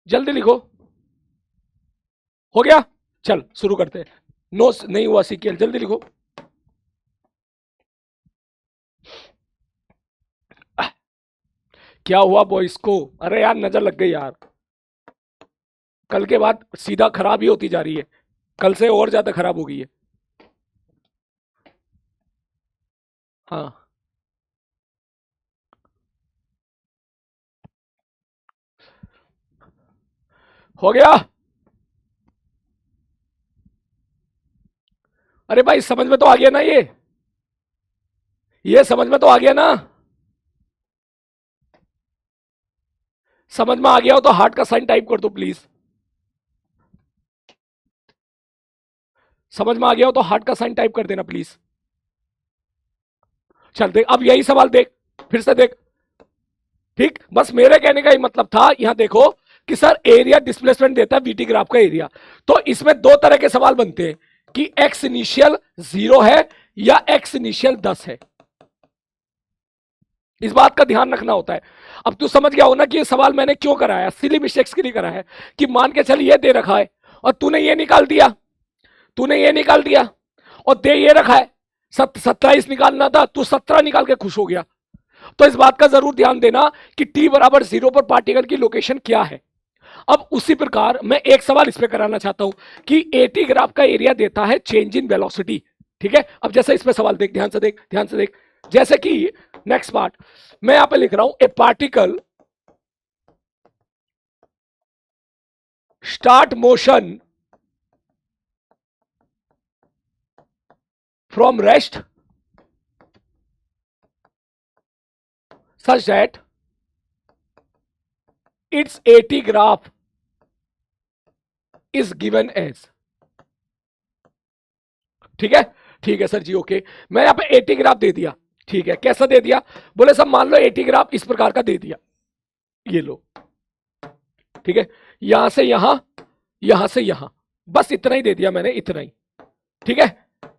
जल्दी लिखो। हो गया? चल शुरू करते हैं। नो नहीं हुआ सीकेएल, जल्दी लिखो। क्या हुआ बॉयस को? अरे यार नजर लग गई यार, कल के बाद सीधा खराब ही होती जा रही है, कल से और ज्यादा खराब हो गई है। हाँ, हो गया? अरे भाई समझ में तो आ गया ना? ये समझ में तो आ गया ना? समझ में आ गया हो तो हार्ट का साइन टाइप कर दो प्लीज। समझ में आ गया हो तो हार्ट का साइन टाइप कर देना प्लीज। चल देख, अब यही सवाल देख, फिर से देख। ठीक, बस मेरे कहने का ही मतलब था, यहां देखो कि सर एरिया डिस्प्लेसमेंट देता है वीटी ग्राफ का एरिया, तो इसमें दो तरह के सवाल बनते हैं कि एक्स इनिशियल 0 है या एक्स इनिशियल 10 है। इस बात का ध्यान रखना होता है। अब तू समझ गया हो ना कि ये सवाल मैंने क्यों कराया, सिली मिस्टेक्स के लिए करा है कि मान के चल ये दे रखा है और तूने ये निकाल दिया, और दे ये रखा है 27 निकालना था, तू 17 निकाल के खुश हो गया। तो इस बात का जरूर ध्यान देना कि t बराबर 0 पर पार्टिकल की लोकेशन क्या है। अब उसी प्रकार मैं एक सवाल इस पे कराना चाहता हूं कि एटी ग्राफ का एरिया देता है चेंज इन वेलोसिटी। ठीक है, अब जैसे इसमें सवाल देख, ध्यान से देख, जैसे कि नेक्स्ट पार्ट मैं यहां पे लिख रहा हूं, ए particle start motion from rest such that its AT graph is given as। ठीक है सर जी, ओके। मैं यहां पे एटी ग्राफ दे दिया, ठीक है, कैसा दे दिया? बोले सब मान लो एटी ग्राफ इस प्रकार का दे दिया, ये लो, ठीक है, यहां से यहां, बस इतना ही दे दिया मैंने, इतना ही।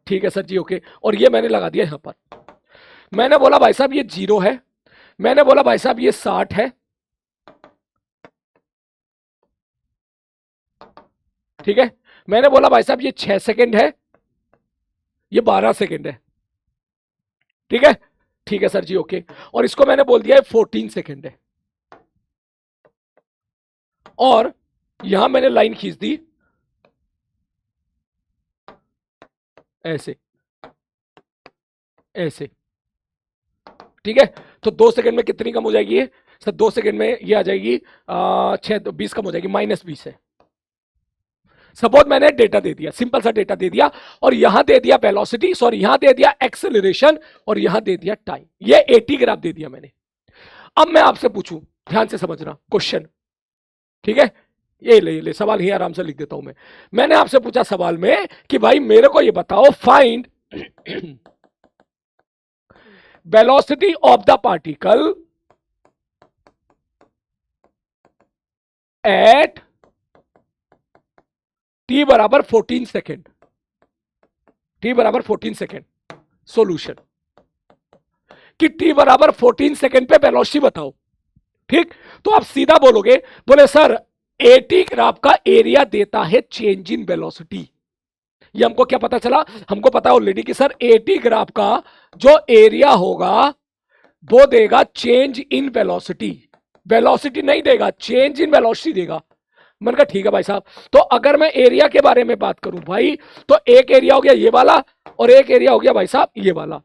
ठीक है सर जी, ओके। और ये मैंने लगा दिया यहां पर। मैंने बोला भाई साहब ये 0 है, मैंने बोला भाई साहब ये 60 है, ठीक है, मैंने बोला भाई साहब ये 6 सेकंड है, ये 12 सेकंड है। ठीक है सर जी, ओके। और इसको मैंने बोल दिया है 14 सेकंड है, और यहां मैंने लाइन खींच दी ऐसे, ठीक है। तो 2 सेकंड में कितनी कम हो जाएगी ये सर? 2 सेकंड में ये आ जाएगी 6 20 कम हो जाएगी, -20 है। सपोज मैंने डेटा दे दिया, सिंपल सा डेटा दे दिया, और यहां दे दिया वेलोसिटी, सॉरी यहां दे दिया एक्सेलरेशन, और यहां दे दिया टाइम, ये 80 ग्राफ दे दिया मैंने। अब मैं आपसे पूछूं, ध्यान से समझना क्वेश्चन, ठीक है, ये ले सवाल ही आराम से लिख देता हूं मैंने आपसे पूछा सवाल में कि भाई मेरे को ये बताओ, find velocity of the particle at t बराबर 14 सेकेंड, सोल्यूशन कि t बराबर 14 सेकेंड पे वेलोसिटी बताओ। ठीक, तो आप सीधा बोलोगे, बोले सर एटी ग्राफ का एरिया देता है चेंज इन वेलोसिटी। ये हमको क्या पता चला? हमको पता ऑलरेडी कि सर एटी ग्राफ का जो एरिया होगा वो देगा चेंज इन वेलोसिटी, वेलोसिटी नहीं देगा, चेंज इन वेलोसिटी देगा। मैंने कहा ठीक है भाई साहब, तो अगर मैं एरिया के बारे में बात करूं भाई, तो एक एरिया हो गया ये वाला, और एक एरिया हो गया भाई साहब ये वाला,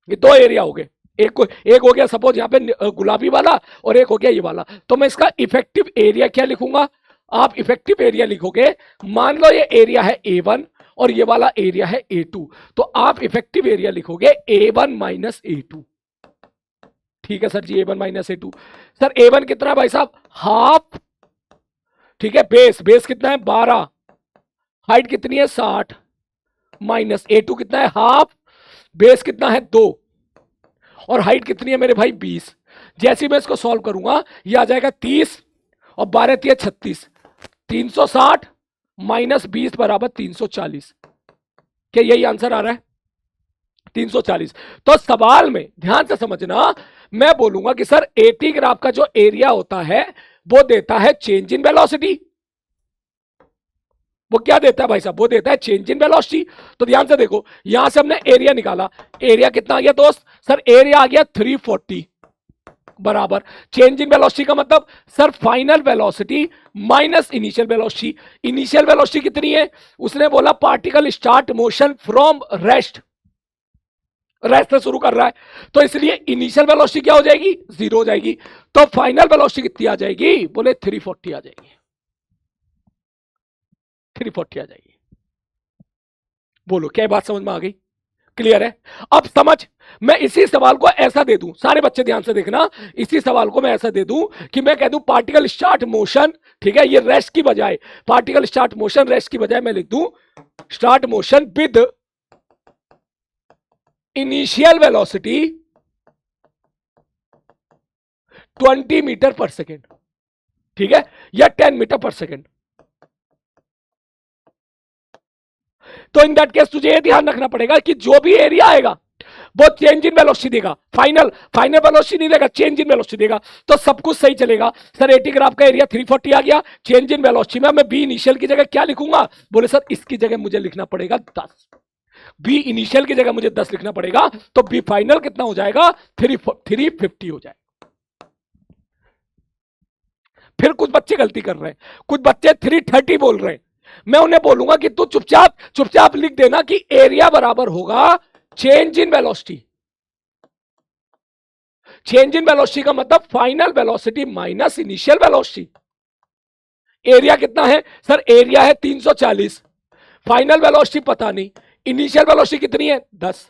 ये दो एरिया हो गए। एक हो गया सपोज यहाँ पे गुलाबी वाला, और एक हो गया ये वाला। तो मैं इसका इफेक्टिव एरिया क्या लिखूंगा? आप इफेक्टिव एरिया लिखोगे, मान लो ये एरिया है A1 और ये वाला एरिया है A2, तो आप इफेक्टिव एरिया लिखोगे A1 माइनस A2। ठीक है सर जी, A1 minus A2। Sir A1 कितना है भाई साहब? हाफ, ठीक है, बेस कितना है? 12, हाइट कितनी है? 60, माइनस A2 कितना है? हाफ, बेस कितना है? 2, और हाइट कितनी है मेरे भाई? 20। जैसे मैं इसको सॉल्व करूंगा, ये आ जाएगा 30 और 12 3 36, 360 माइनस 20 बराबर 340। क्या यही आंसर आ रहा है? 340। तो सवाल में ध्यान से समझना, मैं बोलूंगा कि सर एटी ग्राफ का जो एरिया होता है वो देता है चेंज इन वेलोसिटी। वो क्या देता है भाई साहब? वो देता है चेंज इन वेलोसिटी। तो ध्यान से देखो, यहां से हमने एरिया निकाला, एरिया कितना आ गया दोस्त? सर एरिया आ गया 340 बराबर चेंज इन वेलोसिटी का मतलब sir final velocity minus initial velocity. Initial velocity कितनी है? उसने बोला particle start motion from rest से शुरू कर रहा है, तो इसलिए इनिशियल वेलोसिटी क्या हो जाएगी? 0 हो जाएगी। तो फाइनल वेलोसिटी कितनी आ जाएगी? बोले 340 आ जाएगी। 340 आ जाएगी। बोलो क्या ये बात समझ में आ गई? क्लियर है? अब समझ, मैं इसी सवाल को ऐसा दे दूं, सारे बच्चे ध्यान से देखना, इसी सवाल को मैं ऐसा दे दूं कि मैं कह दूं पार्टिकल स्टार्ट मोशन, ठीक है, ये रेस्ट की बजाय, पार्टिकल स्टार्ट मोशन रेस्ट की बजाय मैं लिख दूं start motion with initial velocity 20 metre पर सेकेंड, ठीक है, या 10 मीटर पर सेकेंड। तो इन दैट केस तुझे ये ध्यान रखना पड़ेगा कि जो भी एरिया आएगा वो चेंज इन वेलोसिटी देगा, फाइनल वेलोसिटी नहीं देगा, चेंज इन वेलोसिटी देगा, तो सब कुछ सही चलेगा। सर 80 ग्राफ का एरिया 340 आ गया, चेंज इन वेलोसिटी में मैं बी इनिशियल की जगह क्या लिखूंगा? बोले सर इसकी जगह मुझे लिखना पड़ेगा 10, बी इनिशियल की जगह मुझे 10 लिखना पड़ेगा, तो बी फाइनल कितना हो जाएगा? 350 हो जाएगा। फिर कुछ बच्चे गलती कर रहे हैं, कुछ बच्चे 330 बोल रहे हैं, मैं उन्हें बोलूंगा कि तू चुपचाप लिख देना कि एरिया बराबर होगा change in velocity. Change in velocity का मतलब final velocity minus initial velocity. Area कितना है? सर एरिया है 340, फाइनल वेलोसिटी पता नहीं, इनिशियल वेलोसिटी कितनी है? 10,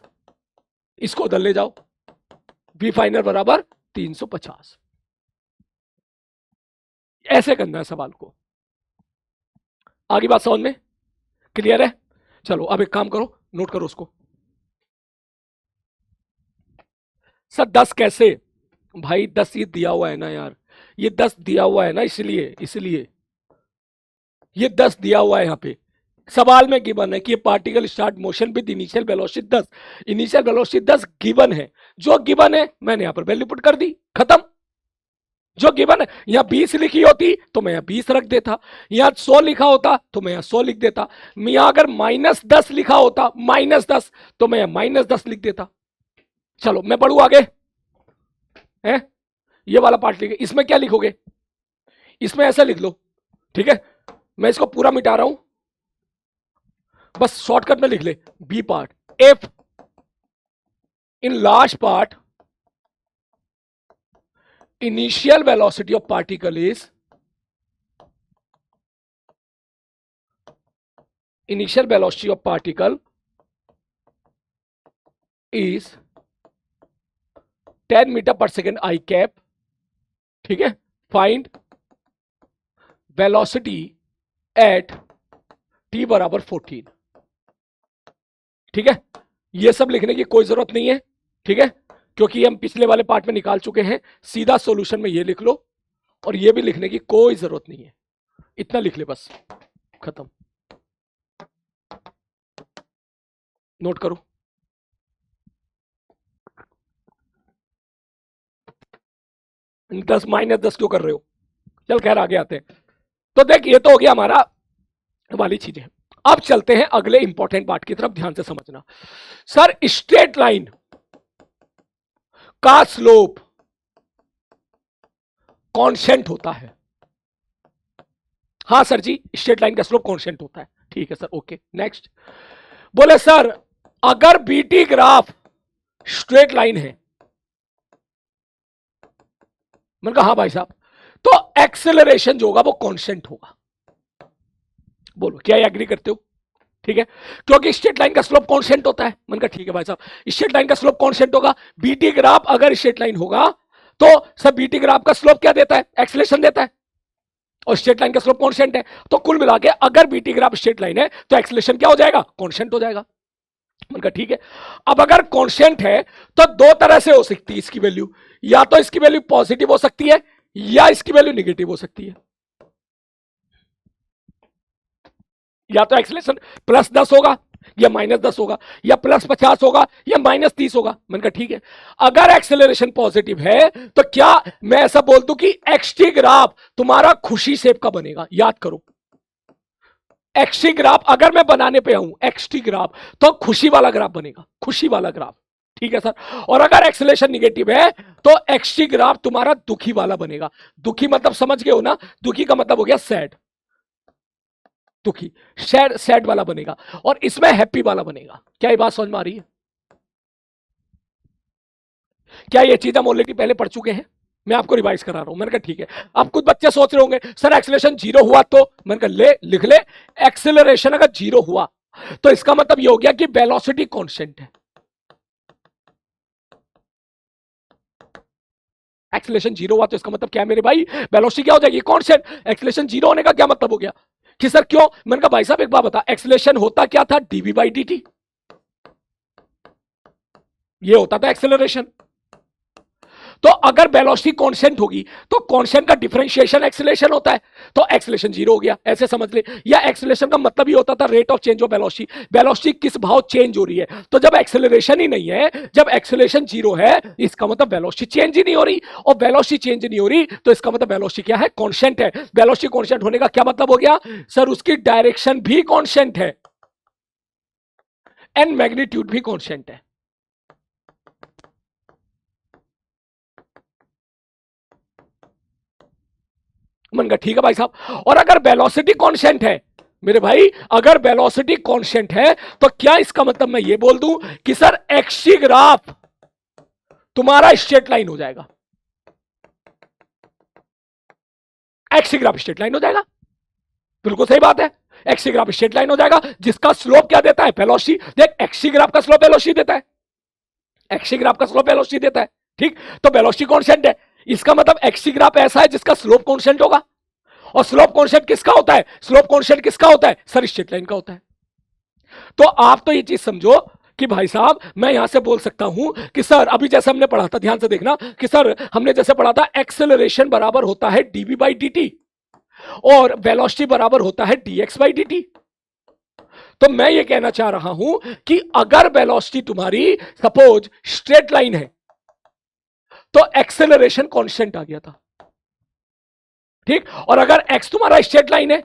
इसको उधर ले जाओ, वी फाइनल बराबर 350। ऐसे करना है सवाल को। आगे बात समझ में क्लियर है? चलो अब एक काम करो, नोट करो उसको। सर 10 कैसे? भाई 10 ये दिया हुआ है ना यार, ये 10 दिया हुआ है ना, इसलिए ये 10 दिया हुआ है यहां पे सवाल में गिवन है कि particle start motion with initial velocity 10, initial velocity 10 given है, जो गिवन है मैंने यहां पर वैल्यू पुट कर दी, खत्म। जो गिवन है, यहां 20 लिखी होती तो मैं यहां 20 रख देता, यहां 100 लिखा होता तो मैं यहां 100 लिख देता, यहां अगर -10 लिखा होता -10 तो मैं यहां -10 लिख देता। चलो मैं बढ़ू आगे, है ये वाला पार्ट लिखे, इसमें क्या लिखोगे? इसमें ऐसा लिख लो, ठीक है, मैं इसको पूरा मिटा रहा हूं, बस शॉर्टकट में लिख ले, B part, if in large part initial velocity of particle is initial velocity of particle is 10 metre पर सेकेंड आई कैप, ठीक है, फाइंड वेलोसिटी एट t बराबर 14, ठीक है, ये सब लिखने की कोई जरूरत नहीं है, ठीक है, क्योंकि हम पिछले वाले पार्ट में निकाल चुके हैं, सीधा सॉल्यूशन में ये लिख लो, और ये भी लिखने की कोई जरूरत नहीं है, इतना लिख ले बस, खत्म। नोट करो, -10 क्यों कर रहे हो? चल खैर आगे आते हैं। तो देख ये तो हो गया हमारा वाली चीजें। अब चलते हैं अगले इंपॉर्टेंट पार्ट की तरफ, ध्यान से समझना। सर स्ट्रेट लाइन का स्लोप कांस्टेंट होता है। हाँ सर जी, स्ट्रेट लाइन का स्लोप कांस्टेंट होता है, ठीक है सर, ओके नेक्स्ट। बोले सर अगर बीटी ग्राफ स्ट्रेट लाइन है, मैंने कहा हाँ भाई साहब, तो एक्सेलरेशन जो होगा वो कांस्टेंट होगा। बोलो क्या एग्री करते हो? ठीक है, क्योंकि स्ट्रेट लाइन का स्लोप कांस्टेंट होता है। मैंने कहा ठीक है भाई साहब, स्ट्रेट लाइन का स्लोप कांस्टेंट होगा, बीटी ग्राफ अगर स्ट्रेट लाइन होगा तो सब बीटी ग्राफ का स्लोप क्या देता है? एक्सेलरेशन देता है, और स्ट्रेट लाइन का स्लोप कांस्टेंट है, तो कुल मिला के अगर बीटी ग्राफ स्ट्रेट लाइन है तो एक्सेलरेशन क्या हो जाएगा? कांस्टेंट हो जाएगा। मैंने कहा ठीक है, अब अगर कांस्टेंट है तो दो तरह से हो सकती है इसकी वैल्यू, या तो इसकी वैल्यू पॉजिटिव हो सकती है या इसकी वैल्यू निगेटिव हो सकती है। या तो एक्सेलरेशन +10 होगा या -10 होगा, या +50 होगा या -30 होगा। मैंने कहा ठीक है, अगर एक्सेलरेशन पॉजिटिव है तो क्या मैं ऐसा बोल दूं कि एक्सटी ग्राफ तुम्हारा खुशी शेप का बनेगा? याद करो, एक्सटी ग्राफ अगर मैं बनाने पे आऊं एक्सटी ग्राफ तो खुशी वाला ग्राफ बनेगा, खुशी वाला ग्राफ, ठीक है सर। और अगर एक्सेलरेशन निगेटिव है तो एक्सटी ग्राफ तुम्हारा दुखी वाला बनेगा। दुखी मतलब समझ गए हो ना? दुखी का मतलब हो गया सैड, दुखी, सैड वाला बनेगा, और इसमें हैप्पी वाला बनेगा। क्या ये बात समझ में आ रही है? क्या ये चीज हम ऑलरेडी पहले पढ़ चुके हैं? मैं आपको रिवाइज करा रहा हूं। मैंने कहा ठीक है। अब कुछ बच्चे सोच रहे होंगे सर एक्सेलरेशन जीरो हुआ तो, मैंने कहा ले लिख ले, एक्सेलरेशन अगर जीरो हुआ तो इसका मतलब यह हो गया कि वेलोसिटी कांस्टेंट है। एक्सेलरेशन जीरो हुआ तो इसका मतलब क्या है मेरे भाई, वेलोसिटी क्या हो जाएगी, कांस्टेंट। एक्सेलरेशन जीरो होने का क्या मतलब हो गया कि सर क्यों, मैंने कहा भाई साहब एक बात बता, एक्सेलरेशन होता क्या था, डीवी बाई डी, ये होता था एक्सेलरेशन। तो अगर वेलोसिटी कांस्टेंट होगी तो कांस्टेंट का डिफरेंशिएशन एक्सेलरेशन होता है, तो एक्सेलरेशन जीरो हो गया, ऐसे समझ ले। या एक्सेलरेशन का मतलब ही होता था rate of change of velocity, velocity किस भाव चेंज हो रही है। तो जब एक्सेलरेशन ही नहीं है, जब एक्सेलरेशन जीरो है, इसका मतलब वेलोसिटी चेंज ही नहीं हो रही, और वेलोसिटी चेंज नहीं हो रही तो इसका मतलब वेलोसिटी क्या है, कांस्टेंट है। वेलोसिटी कांस्टेंट होने का क्या मतलब हो गया सर, उसकी डायरेक्शन भी कांस्टेंट है एंड मैग्नीट्यूड भी कांस्टेंट है। मैंने कहा ठीक है भाई साहब। और अगर वेलोसिटी कांस्टेंट है मेरे भाई, अगर वेलोसिटी कांस्टेंट है तो क्या इसका मतलब मैं ये बोल दूं कि सर एक्सी ग्राफ तुम्हारा स्ट्रेट लाइन हो जाएगा, एक्सी ग्राफ स्ट्रेट लाइन हो जाएगा। बिल्कुल सही बात है, एक्सी ग्राफ स्ट्रेट लाइन हो जाएगा जिसका स्लोप क्या देता है, वेलोसिटी। देख एक्सी ग्राफ का स्लोप वेलोसिटी देता है, एक्सी ग्राफ का स्लोप वेलोसिटी देता है, ठीक। तो वेलोसिटी कांस्टेंट है, इसका मतलब एक्सी ग्राफ ऐसा है जिसका स्लोप कांस्टेंट होगा। और स्लोप कांस्टेंट किसका होता है, स्लोप कांस्टेंट किसका होता है सर, स्ट्रेट लाइन का होता है। तो आप तो ये चीज समझो कि भाई साहब मैं यहां से बोल सकता हूं कि सर अभी जैसे हमने पढ़ा था, ध्यान से देखना कि सर हमने जैसे पढ़ा था एक्सेलरेशन बराबर होता है डीवी बाई डी और वेलोसिटी बराबर होता है डीएक्स बाई डी। तो मैं ये कहना चाह रहा हूं कि अगर वेलोसिटी तुम्हारी सपोज स्ट्रेट लाइन है तो एक्सेलरेशन कांस्टेंट आ गया था, ठीक। और अगर एक्स तुम्हारा स्ट्रेट लाइन है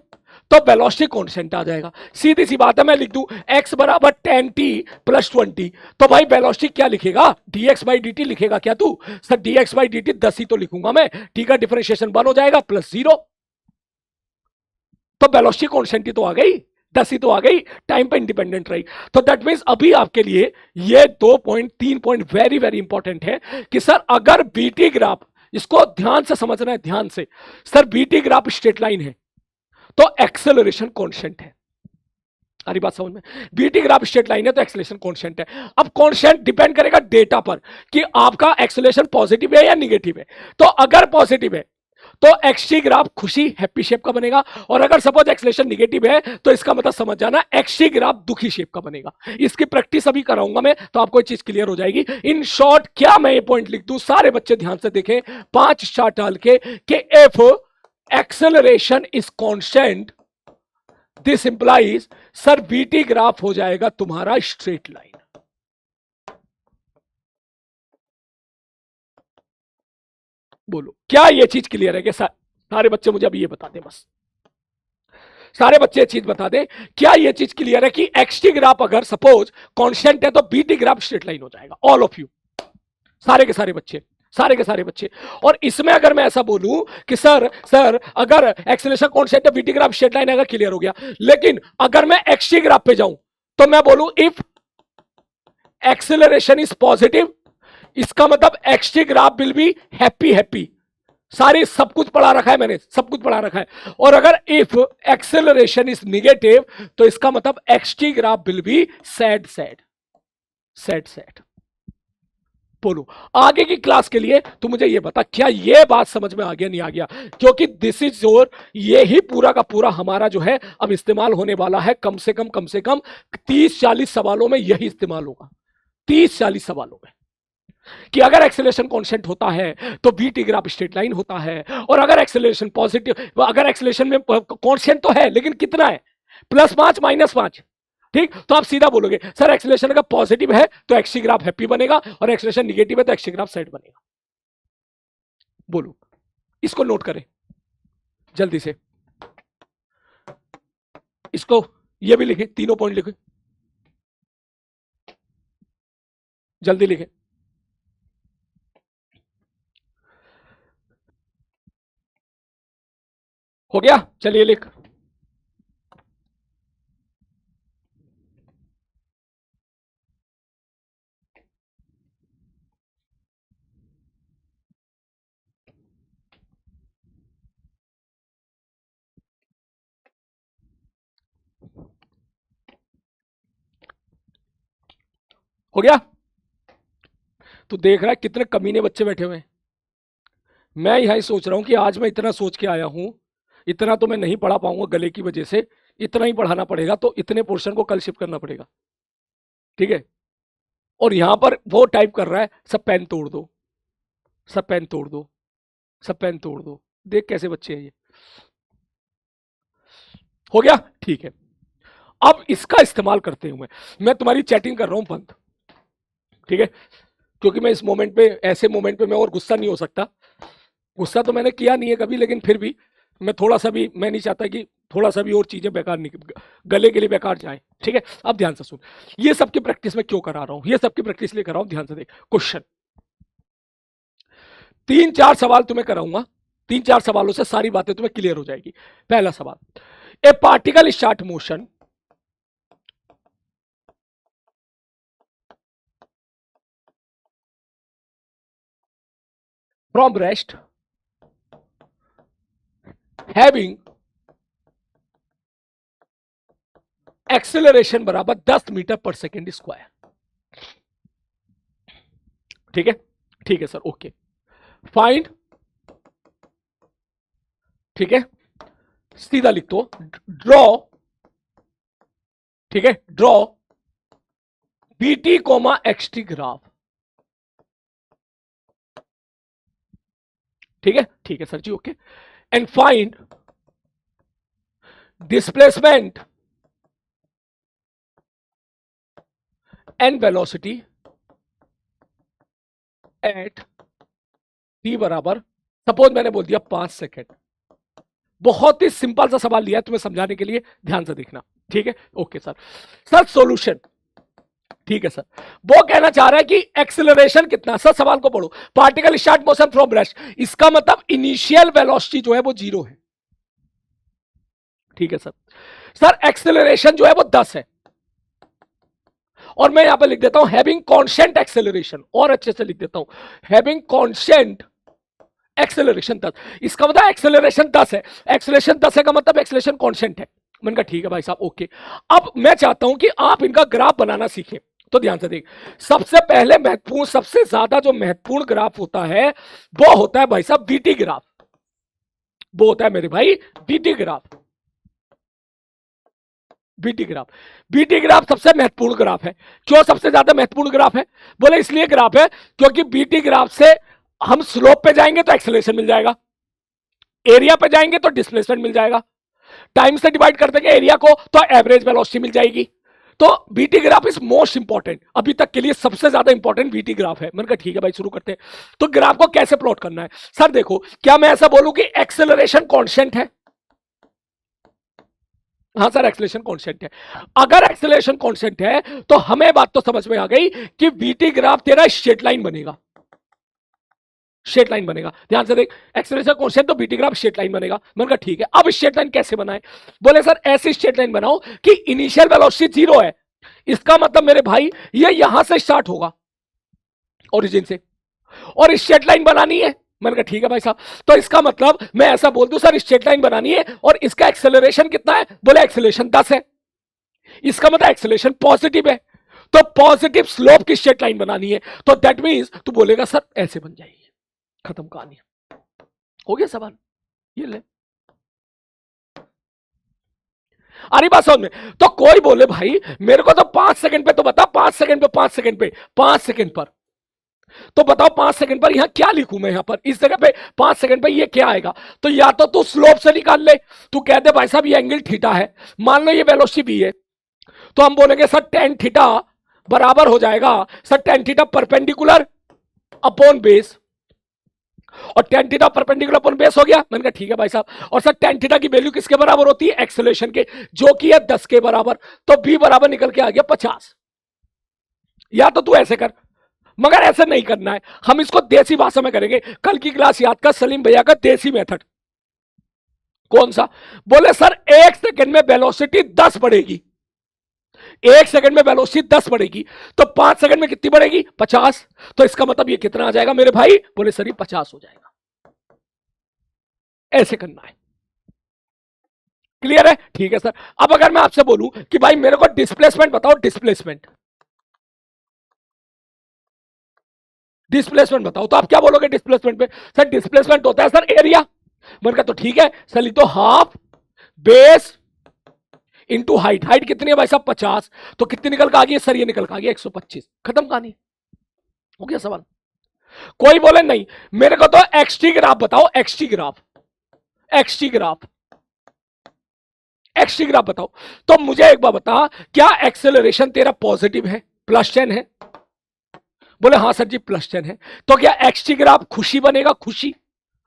तो वेलोसिटी कांस्टेंट आ जाएगा। सीधी सी बात है, मैं लिख दूं x बराबर 10t प्लस 20, तो भाई वेलोसिटी क्या लिखेगा, dx बाई dt लिखेगा क्या तू, सर dx बाई dt 10 ही तो लिखूंगा मैं, ठीक है। डिफरेंशिएशन 1 हो जाएगा प्लस 0, तो वेलोसिटी कांस्टेंट ही तो आ गई, 10 ही तो आ गई, टाइम पे इंडिपेंडेंट रही। तो दैट मींस अभी आपके लिए ये 2.3 पॉइंट वेरी वेरी इंपॉर्टेंट है कि सर अगर बीटी ग्राफ, इसको ध्यान से समझना है, ध्यान से, sir BT graph straight line है तो एक्सेलरेशन कांस्टेंट है। सारी बात समझ में, बीटी ग्राफ स्ट्रेट लाइन है तो एक्सेलरेशन कांस्टेंट है। अब कांस्टेंट डिपेंड करेगा डेटा पर कि आपका एक्सेलरेशन पॉजिटिव है या निगेटिव है। तो अगर पॉजिटिव है तो एक्सटी ग्राफ खुशी हैप्पी शेप का बनेगा, और अगर सपोज एक्सेलरेशन निगेटिव है तो इसका मतलब समझ जाना एक्सटी ग्राफ दुखी शेप का बनेगा। इसकी प्रैक्टिस अभी कराऊंगा मैं, तो आपको चीज क्लियर हो जाएगी। इन शॉर्ट क्या मैं ये पॉइंट लिख दूं, सारे बच्चे ध्यान से देखें, 5 स्टार डाल के कि if acceleration is constant this implies sir BT graph हो जाएगा तुम्हारा स्ट्रेट लाइन। बोलो क्या ये चीज क्लियर है कि सारे बच्चे मुझे अभी ये बता दें, बस सारे बच्चे ये चीज बता दें, क्या ये चीज क्लियर है कि एक्सटी ग्राफ अगर सपोज कांस्टेंट है तो बीटी ग्राफ स्ट्रेट लाइन हो जाएगा। ऑल ऑफ यू, सारे के सारे बच्चे, सारे के सारे बच्चे। और इसमें अगर मैं ऐसा बोलूं कि सर अगर एक्सेलरेशन कांस्टेंट है बीटी ग्राफ स्ट्रेट लाइन, अगर क्लियर हो गया। लेकिन अगर मैं एक्सटी ग्राफ पे जाऊं तो मैं बोलूं इफ एक्सेलरेशन इज पॉजिटिव, इसका मतलब XT graph will be happy happy. सारी सब कुछ पढ़ा रखा है मैंने, सब कुछ पढ़ा रखा है। और अगर इफ एक्सेलरेशन इज निगेटिव तो इसका मतलब XT graph will be sad sad sad sad. बोलो आगे की क्लास के लिए तू मुझे ये बता, क्या ये बात समझ में आ गया नहीं आ गया, क्योंकि दिस इज योर, ये ही पूरा का पूरा हमारा जो है अब इस्तेमाल होने वाला है। कम से कम 30-40 सवालों में यही इस्तेमाल होगा, 30-40 सवालों में, कि अगर एक्सेलरेशन कांस्टेंट होता है तो बीटी ग्राफ स्ट्रेट लाइन होता है। और अगर एक्सेलरेशन पॉजिटिव, अगर एक्सेलरेशन में कांस्टेंट तो है लेकिन कितना है, +5 -5, ठीक। तो आप सीधा बोलोगे सर एक्सेलरेशन अगर पॉजिटिव है तो एक्सी ग्राफ हैप्पी बनेगा और एक्सेलरेशन निगेटिव है तो एक्सी ग्राफ सैड बनेगा। बोलो, इसको नोट करें जल्दी से, इसको ये भी लिखे, तीनों पॉइंट लिखे, जल्दी लिखे। हो गया, चलिए लिख। हो गया? तो देख रहा है कितने कमीने बच्चे बैठे हुए हैं। मैं यही सोच रहा हूं कि आज मैं इतना सोच के आया हूं, इतना तो मैं नहीं पढ़ा पाऊंगा गले की वजह से, इतना ही पढ़ाना पड़ेगा, तो इतने पोर्शन को कल शिफ्ट करना पड़ेगा, ठीक है? और यहां पर वो टाइप कर रहा है सब पेन तोड़ दो, सब पेन तोड़ दो, सब पेन तोड़ दो। देख कैसे बच्चे हैं ये। हो गया? ठीक है। अब इसका इस्तेमाल करते हुए मैं तुम्हारी चैटिंग कर रहा हूं बंद, ठीक है? क्योंकि मैं इस मोमेंट पे, ऐसे मोमेंट पे मैं और गुस्सा नहीं हो सकता। गुस्सा तो मैंने किया नहीं है कभी, लेकिन फिर भी मैं थोड़ा सा भी, मैं नहीं चाहता कि थोड़ा सा भी और चीजें बेकार निकल, गले के लिए बेकार जाए, ठीक है? अब ध्यान से सुन, ये सबकी प्रैक्टिस मैं क्यों करा रहा हूं, ये सबकी प्रैक्टिस लिए कर रहा हूं। ध्यान से देख क्वेश्चन, 3-4 सवाल तुम्हें कराऊंगा, 3-4 सवालों से सारी बातें तुम्हें क्लियर हो जाएगी। पहला सवाल, ए particle start motion from rest having acceleration बराबर 10 मीटर पर सेकेंड स्क्वायर, ठीक है? ठीक है सर, ओके। फाइंड, ठीक है, सीधा लिख दो, ड्रॉ, ठीक है, draw VT comma XT graph, ठीक है? ठीक है sir ji, okay. And find displacement and velocity at T बराबर, सपोज मैंने बोल दिया 5 सेकेंड। बहुत ही सिंपल सा सवाल लिया है तुम्हें समझाने के लिए, ध्यान से देखना, ठीक है? Okay sir. सर सॉल्यूशन, ठीक है सर। वो कहना चाह रहा है कि एक्सेलरेशन कितना, सर सवाल को पढ़ो, particle start motion from rest, इसका मतलब इनिशियल वेलोसिटी जो है वो 0 है, ठीक है सर। सर एक्सेलरेशन जो है वो 10 है, और मैं यहां पर लिख देता हूं हैविंग कांस्टेंट एक्सेलरेशन, और अच्छे से लिख देता हूं हैविंग कांस्टेंट एक्सेलरेशन 10, इसका मतलब एक्सेलरेशन 10 है, एक्सेलरेशन 10 है का मतलब एक्सेलरेशन कांस्टेंट है। मैंने कहा ठीक है भाई साहब, ओके। अब मैं चाहता हूं कि आप इनका ग्राफ बनाना सीखें, तो ध्यान से देख, सबसे पहले महत्वपूर्ण, सबसे ज्यादा जो महत्वपूर्ण ग्राफ होता है वो होता है भाई साहब बीटी ग्राफ, वो होता है मेरे भाई BT graph, BT graph. BT graph सबसे महत्वपूर्ण ग्राफ है। क्यों सबसे ज्यादा महत्वपूर्ण ग्राफ है? बोले इसलिए ग्राफ है क्योंकि बीटी ग्राफ से हम स्लोप पे जाएंगे तो एक्सेलरेशन मिल जाएगा, एरिया पे जाएंगे तो डिस्प्लेसमेंट मिल जाएगा, टाइम से डिवाइड कर देंगे एरिया को तो एवरेज वेलोसिटी मिल जाएगी। तो BT graph is most important, अभी तक के लिए सबसे ज्यादा इंपॉर्टेंट बीटी ग्राफ है। मैंने कहा ठीक है भाई शुरू करते हैं। तो ग्राफ को कैसे प्लॉट करना है? सर देखो, क्या मैं ऐसा बोलूं कि एक्सेलरेशन कांस्टेंट है? हाँ सर एक्सेलरेशन कांस्टेंट है। अगर एक्सेलरेशन कांस्टेंट है तो हमें बात तो समझ में आ गई कि बीटी ग्राफ तेरा स्ट्रेट लाइन बनेगा, स्ट्रेट लाइन बनेगा। ध्यान से देख, एक्सेलरेशन कांस्टेंट तो बीटी ग्राफ स्ट्रेट लाइन बनेगा। मैंने कहा ठीक है, अब स्ट्रेट लाइन कैसे बनाए? बोले सर ऐसी स्ट्रेट लाइन बनाओ कि इनिशियल वेलोसिटी 0 है, इसका मतलब मेरे भाई ये यहां से स्टार्ट होगा ओरिजिन से, और स्ट्रेट लाइन बनानी है। मैंने कहा ठीक है भाई साहब, तो इसका मतलब मैं ऐसा बोल दूं सर स्ट्रेट लाइन बनानी है और इसका एक्सेलरेशन कितना है? बोले एक्सेलरेशन 10 है, इसका मतलब एक्सेलरेशन पॉजिटिव है, तो पॉजिटिव स्लोप की स्ट्रेट लाइन बनानी है। तो दैट मींस तू बोलेगा सर ऐसे बन जाएगी, खत्म कहानी, हो गया सवाल। ये ले, अरे बात समझ में। तो कोई बोले भाई मेरे को तो 5 सेकंड पे तो बता, 5 सेकंड पे, 5 सेकंड पे, 5 सेकंड पर, तो बताओ 5 सेकंड पर यहां क्या लिखूं मैं? यहां पर इस जगह पे 5 सेकंड पे ये क्या आएगा? तो या तो तू स्लोप से निकाल ले, तू कह दे भाई साहब ये एंगल थीटा है, मान लो ये वेलोसिटी भी है, तो हम बोलेंगे सर टेन थीटा बराबर हो जाएगा sir tan theta perpendicular upon base, और tan theta perpendicular upon base हो गया। मैंने कहा ठीक है भाई साहब, और सर टेन थीटा की वैल्यू किसके बराबर होती है? एक्सेलरेशन के, जो कि है 10 के बराबर, तो बी बराबर निकल के आ गया 50। या तो तू ऐसे कर, मगर ऐसे नहीं करना है, हम इसको देसी भाषा में करेंगे। कल की क्लास याद कर सलीम भैया का देसी मेथड, कौन सा? बोले सर 1 सेकंड में वेलोसिटी 10 बढ़ेगी, 1 सेकंड में वेलोसिटी 10 बढ़ेगी, तो 5 सेकंड में कितनी बढ़ेगी? 50। तो इसका मतलब ये कितना आ जाएगा मेरे भाई? बोले सर ये 50 हो जाएगा। ऐसे करना है, क्लियर है? ठीक है सर। अब अगर मैं आपसे बोलूं कि भाई मेरे को डिस्प्लेसमेंट बताओ, डिस्प्लेसमेंट, डिस्प्लेसमेंट बताओ। तो आप क्या बोलोगे डिस्प्लेसमेंट पे? सर डिस्प्लेसमेंट होता है सर एरिया। मैंने कहा तो ठीक है सर, ये तो half base into height. Height कितनी है भाई साहब? 50। तो कितनी निकल के आ गई सर? ये निकल के आ गया 125। खत्म कहानी, हो गया सवाल। कोई बोले नहीं, मेरे को तो एक्सटी ग्राफ बताओ, XT graph, XT graph, XT graph बताओ। तो मुझे एक बार बता, क्या एक्सेलरेशन तेरा पॉजिटिव है, +10 है? बोले हाँ सर जी +10 है। तो क्या एक्सटी ग्राफ खुशी बनेगा? खुशी,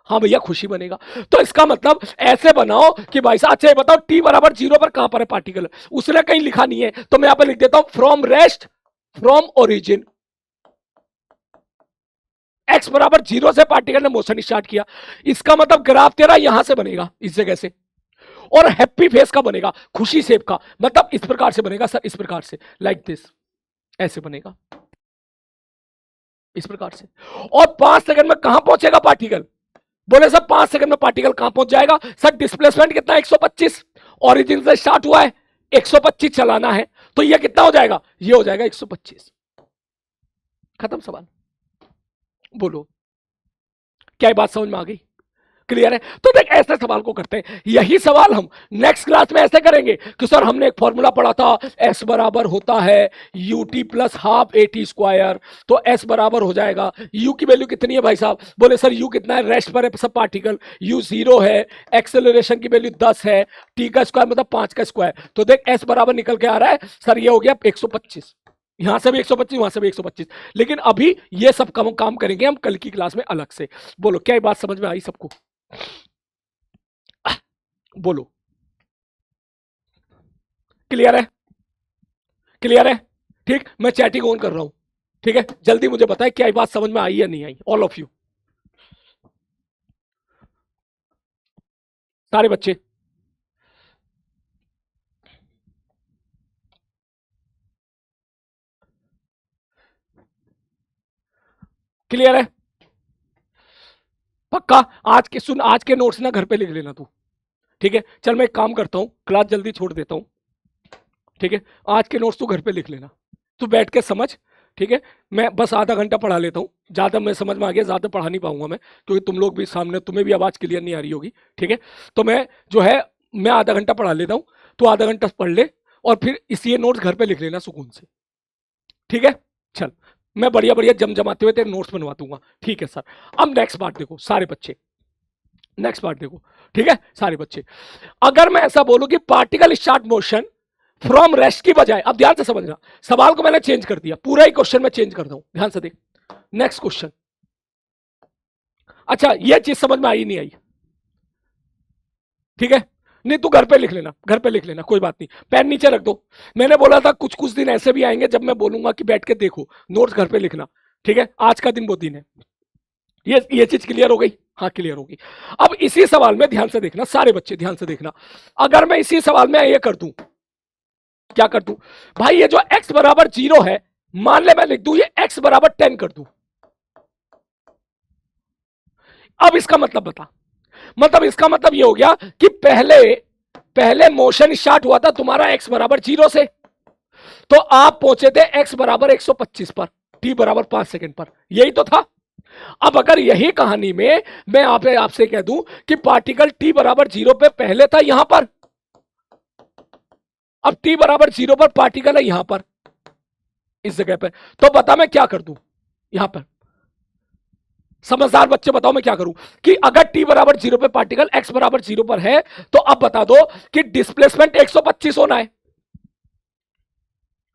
हाँ भैया खुशी बनेगा। तो इसका मतलब ऐसे बनाओ कि भाई साहब, अच्छा ये बताओ t बराबर 0 पर कहां पर है पार्टिकल? उसने कहीं लिखा नहीं है, तो मैं यहां पर लिख देता हूं from rest, from origin. x बराबर 0 से पार्टिकल ने मोशन स्टार्ट किया, इसका मतलब ग्राफ तेरा यहां से बनेगा, इस जगह से। और हैप्पी फेस का बनेगा, खुशी शेप का, मतलब इस प्रकार से बनेगा सर, इस प्रकार से, लाइक दिस, ऐसे बनेगा, इस प्रकार से। और 5 सेकंड में कहां पहुंचेगा पार्टिकल? बोले सर 5 सेकंड में पार्टिकल कहां पहुंच जाएगा? सर डिस्प्लेसमेंट कितना? 125। ओरिजिन से स्टार्ट हुआ है, 125 चलाना है, तो ये कितना हो जाएगा? ये हो जाएगा 125। खत्म सवाल। बोलो, क्या ये बात समझ में आ गई? क्लियर है? तो देख ऐसे सवाल को करते हैं, यही सवाल हम नेक्स्ट क्लास में ऐसे करेंगे कि सर हमने एक फॉर्मूला पढ़ा था, s बराबर होता है ut plus half at square. तो s बराबर हो जाएगा, u की वैल्यू कितनी है भाई साहब? बोले सर u कितना है? रेस्ट पर है सब पार्टिकल, u 0 है, एक्सेलरेशन की वैल्यू 10 है, t का स्क्वायर मतलब 5 का स्क्वायर। तो देख s बराबर निकल के आ रहा है सर, ये हो गया 125। यहां से भी 125, वहां से भी 125। लेकिन अभी ये सब काम करेंगे हम कल की क्लास में अलग से। बोलो, क्या ये बात समझ में आई सबको? बोलो, क्लियर है? क्लियर है? ठीक, मैं चैटिंग ऑन कर रहा हूं, ठीक है? जल्दी मुझे बताएं क्या ये बात समझ में आई या नहीं आई, ऑल ऑफ यू, सारे बच्चे। क्लियर है? पक्का? आज के नोट्स ना घर पे लिख लेना तू, ठीक है? चल मैं एक काम करता हूं, क्लास जल्दी छोड़ देता हूं, ठीक है? आज के नोट्स तू घर पे लिख लेना, तू बैठ के समझ, ठीक है? मैं बस आधा घंटा पढ़ा लेता हूँ, ज़्यादा मैं समझ में आ गया, ज़्यादा पढ़ा नहीं पाऊंगा मैं, क्योंकि तुम लोग भी सामने, तुम्हें भी आवाज़ क्लियर नहीं आ रही होगी, ठीक है? तो मैं जो है, मैं आधा घंटा पढ़ा लेता हूँ, तो आधा घंटा पढ़ ले, और फिर इसी नोट्स घर पे लिख लेना सुकून से, ठीक है? चल, मैं बढ़िया बढ़िया जमजमाते हुए तेरे नोट्स बनवा दूंगा, ठीक है सर? अब नेक्स्ट पार्ट देखो सारे बच्चे, नेक्स्ट पार्ट देखो, ठीक है सारे बच्चे। अगर मैं ऐसा बोलूं कि particle start motion from rest की बजाय, अब ध्यान से समझना, सवाल को मैंने चेंज कर दिया, पूरा ही क्वेश्चन में चेंज कर दूं, ध्यान से देख। नेक्स्ट क्वेश्चन, अच्छा ये चीज समझ में आई नहीं आई? ठीक है, नहीं तू घर पे लिख लेना, घर पे लिख लेना, कोई बात नहीं, पेन नीचे रख दो। मैंने बोला था कुछ कुछ दिन ऐसे भी आएंगे जब मैं बोलूंगा कि बैठ के देखो, नोट्स घर पे लिखना, ठीक है? आज का दिन वो दिन है। ये चीज क्लियर हो गई? हाँ क्लियर होगी। अब इसी सवाल में ध्यान से देखना, सारे बच्चे ध्यान से देखना, अगर मैं इसी सवाल में ये कर दूं, क्या कर दूं भाई? ये जो x बराबर 0 है, मान ले मैं लिख दूं ये x बराबर 10 कर दूं। अब इसका मतलब बता, मतलब इसका मतलब ये हो गया कि पहले मोशन स्टार्ट हुआ था तुम्हारा x बराबर 0 से, तो आप पहुंचे थे x बराबर 125 पर, t बराबर 5 सेकंड पर, यही तो था। अब अगर यही कहानी में मैं आपसे कह दूं कि पार्टिकल t बराबर 0 पे पहले था यहां पर, अब t बराबर 0 पर पार्टिकल है यहां पर, इस जगह पर, तो बता मैं क्या कर दूं यहां पर? समझदार बच्चे बताओ मैं क्या करूं? कि अगर t बराबर 0 पे पार्टिकल x बराबर 0 पर है, तो अब बता दो कि डिस्प्लेसमेंट 125 होना है।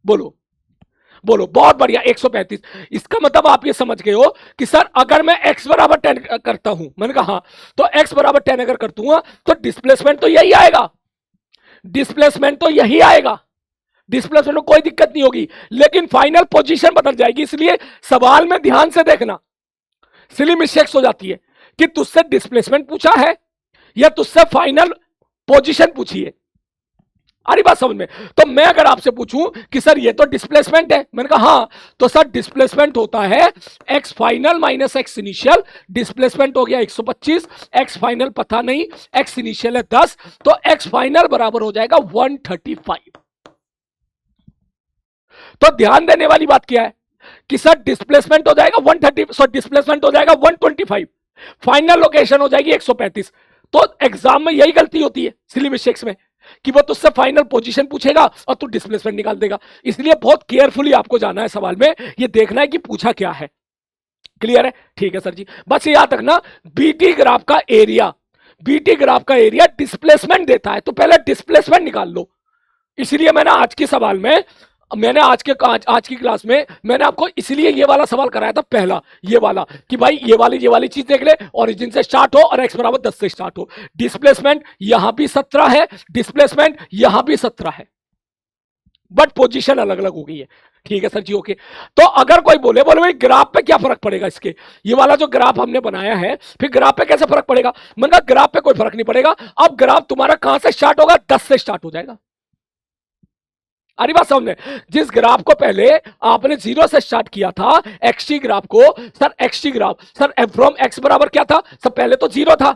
बोलो, बोलो, बहुत बढ़िया, 135। इसका मतलब आप ये समझ गए हो कि सर अगर मैं x बराबर 10 करता हूं, मैंने कहा हाँ, तो x बराबर 10 अगर कर दूंगा तो डिस्प्लेसमेंट तो यही आएगा, डिस्प्लेसमेंट तो यही आएगा, डिस्प्लेसमेंट में कोई दिक्कत नहीं होगी, लेकिन फाइनल पोजीशन बदल जाएगी। इसलिए सवाल में ध्यान से देखना, सिली मिस्टेक्स हो जाती है कि तुझसे डिस्प्लेसमेंट पूछा है या तुझसे फाइनल पोजीशन पूछी है। अरे बात समझ में? तो मैं अगर आपसे पूछूं कि सर ये तो डिस्प्लेसमेंट है, मैंने कहा हाँ, तो सर डिस्प्लेसमेंट होता है x final minus x initial, displacement हो गया 125, x फाइनल पता नहीं, x इनिशियल है 10, तो x फाइनल बराबर हो जाएगा 135। तो ध्यान देने वाली बात क्या है कि सर डिस्प्लेसमेंट हो जाएगा 130, सर डिस्प्लेसमेंट हो जाएगा 125, फाइनल लोकेशन हो जाएगी 135। तो एग्जाम में यही गलती होती है सिली मिस्टेक्स में, कि वो तुझसे फाइनल पोजीशन पूछेगा और तू डिस्प्लेसमेंट निकाल देगा। इसलिए बहुत केयरफुली आपको जाना है सवाल में, ये देखना है कि पूछा क्या है। क्लियर है? ठीक है सर जी, बस याद रखना बीटी ग्राफ का एरिया, बीटी ग्राफ का एरिया डिस्प्लेसमेंट देता है, तो पहले डिस्प्लेसमेंट निकाल लो। इसलिए मैंने आज के सवाल में, मैंने आज की क्लास में मैंने आपको इसलिए ये वाला सवाल कराया था, पहला ये वाला, कि भाई ये वाली चीज देख ले, ओरिजिन से स्टार्ट हो और x बराबर 10 से स्टार्ट हो। डिस्प्लेसमेंट यहां भी 17 है, डिस्प्लेसमेंट यहां भी 17 है, बट पोजीशन अलग अलग हो गई है। ठीक है सर जी, ओके। तो अगर कोई बोले भाई ग्राफ पे क्या फर्क पड़ेगा इसके, ये वाला जो ग्राफ हमने बनाया है, फिर ग्राफ पे कैसे फर्क पड़ेगा? मैंने कहा ग्राफ पे कोई फर्क नहीं पड़ेगा। अब ग्राफ तुम्हारा कहां से स्टार्ट होगा? 10 से स्टार्ट हो जाएगा। अरे बात समझ में, जिस ग्राफ को पहले आपने 0 से स्टार्ट किया था, एक्सटी ग्राफ को, sir XT graph, sir from X बराबर क्या था? सर पहले तो 0 था।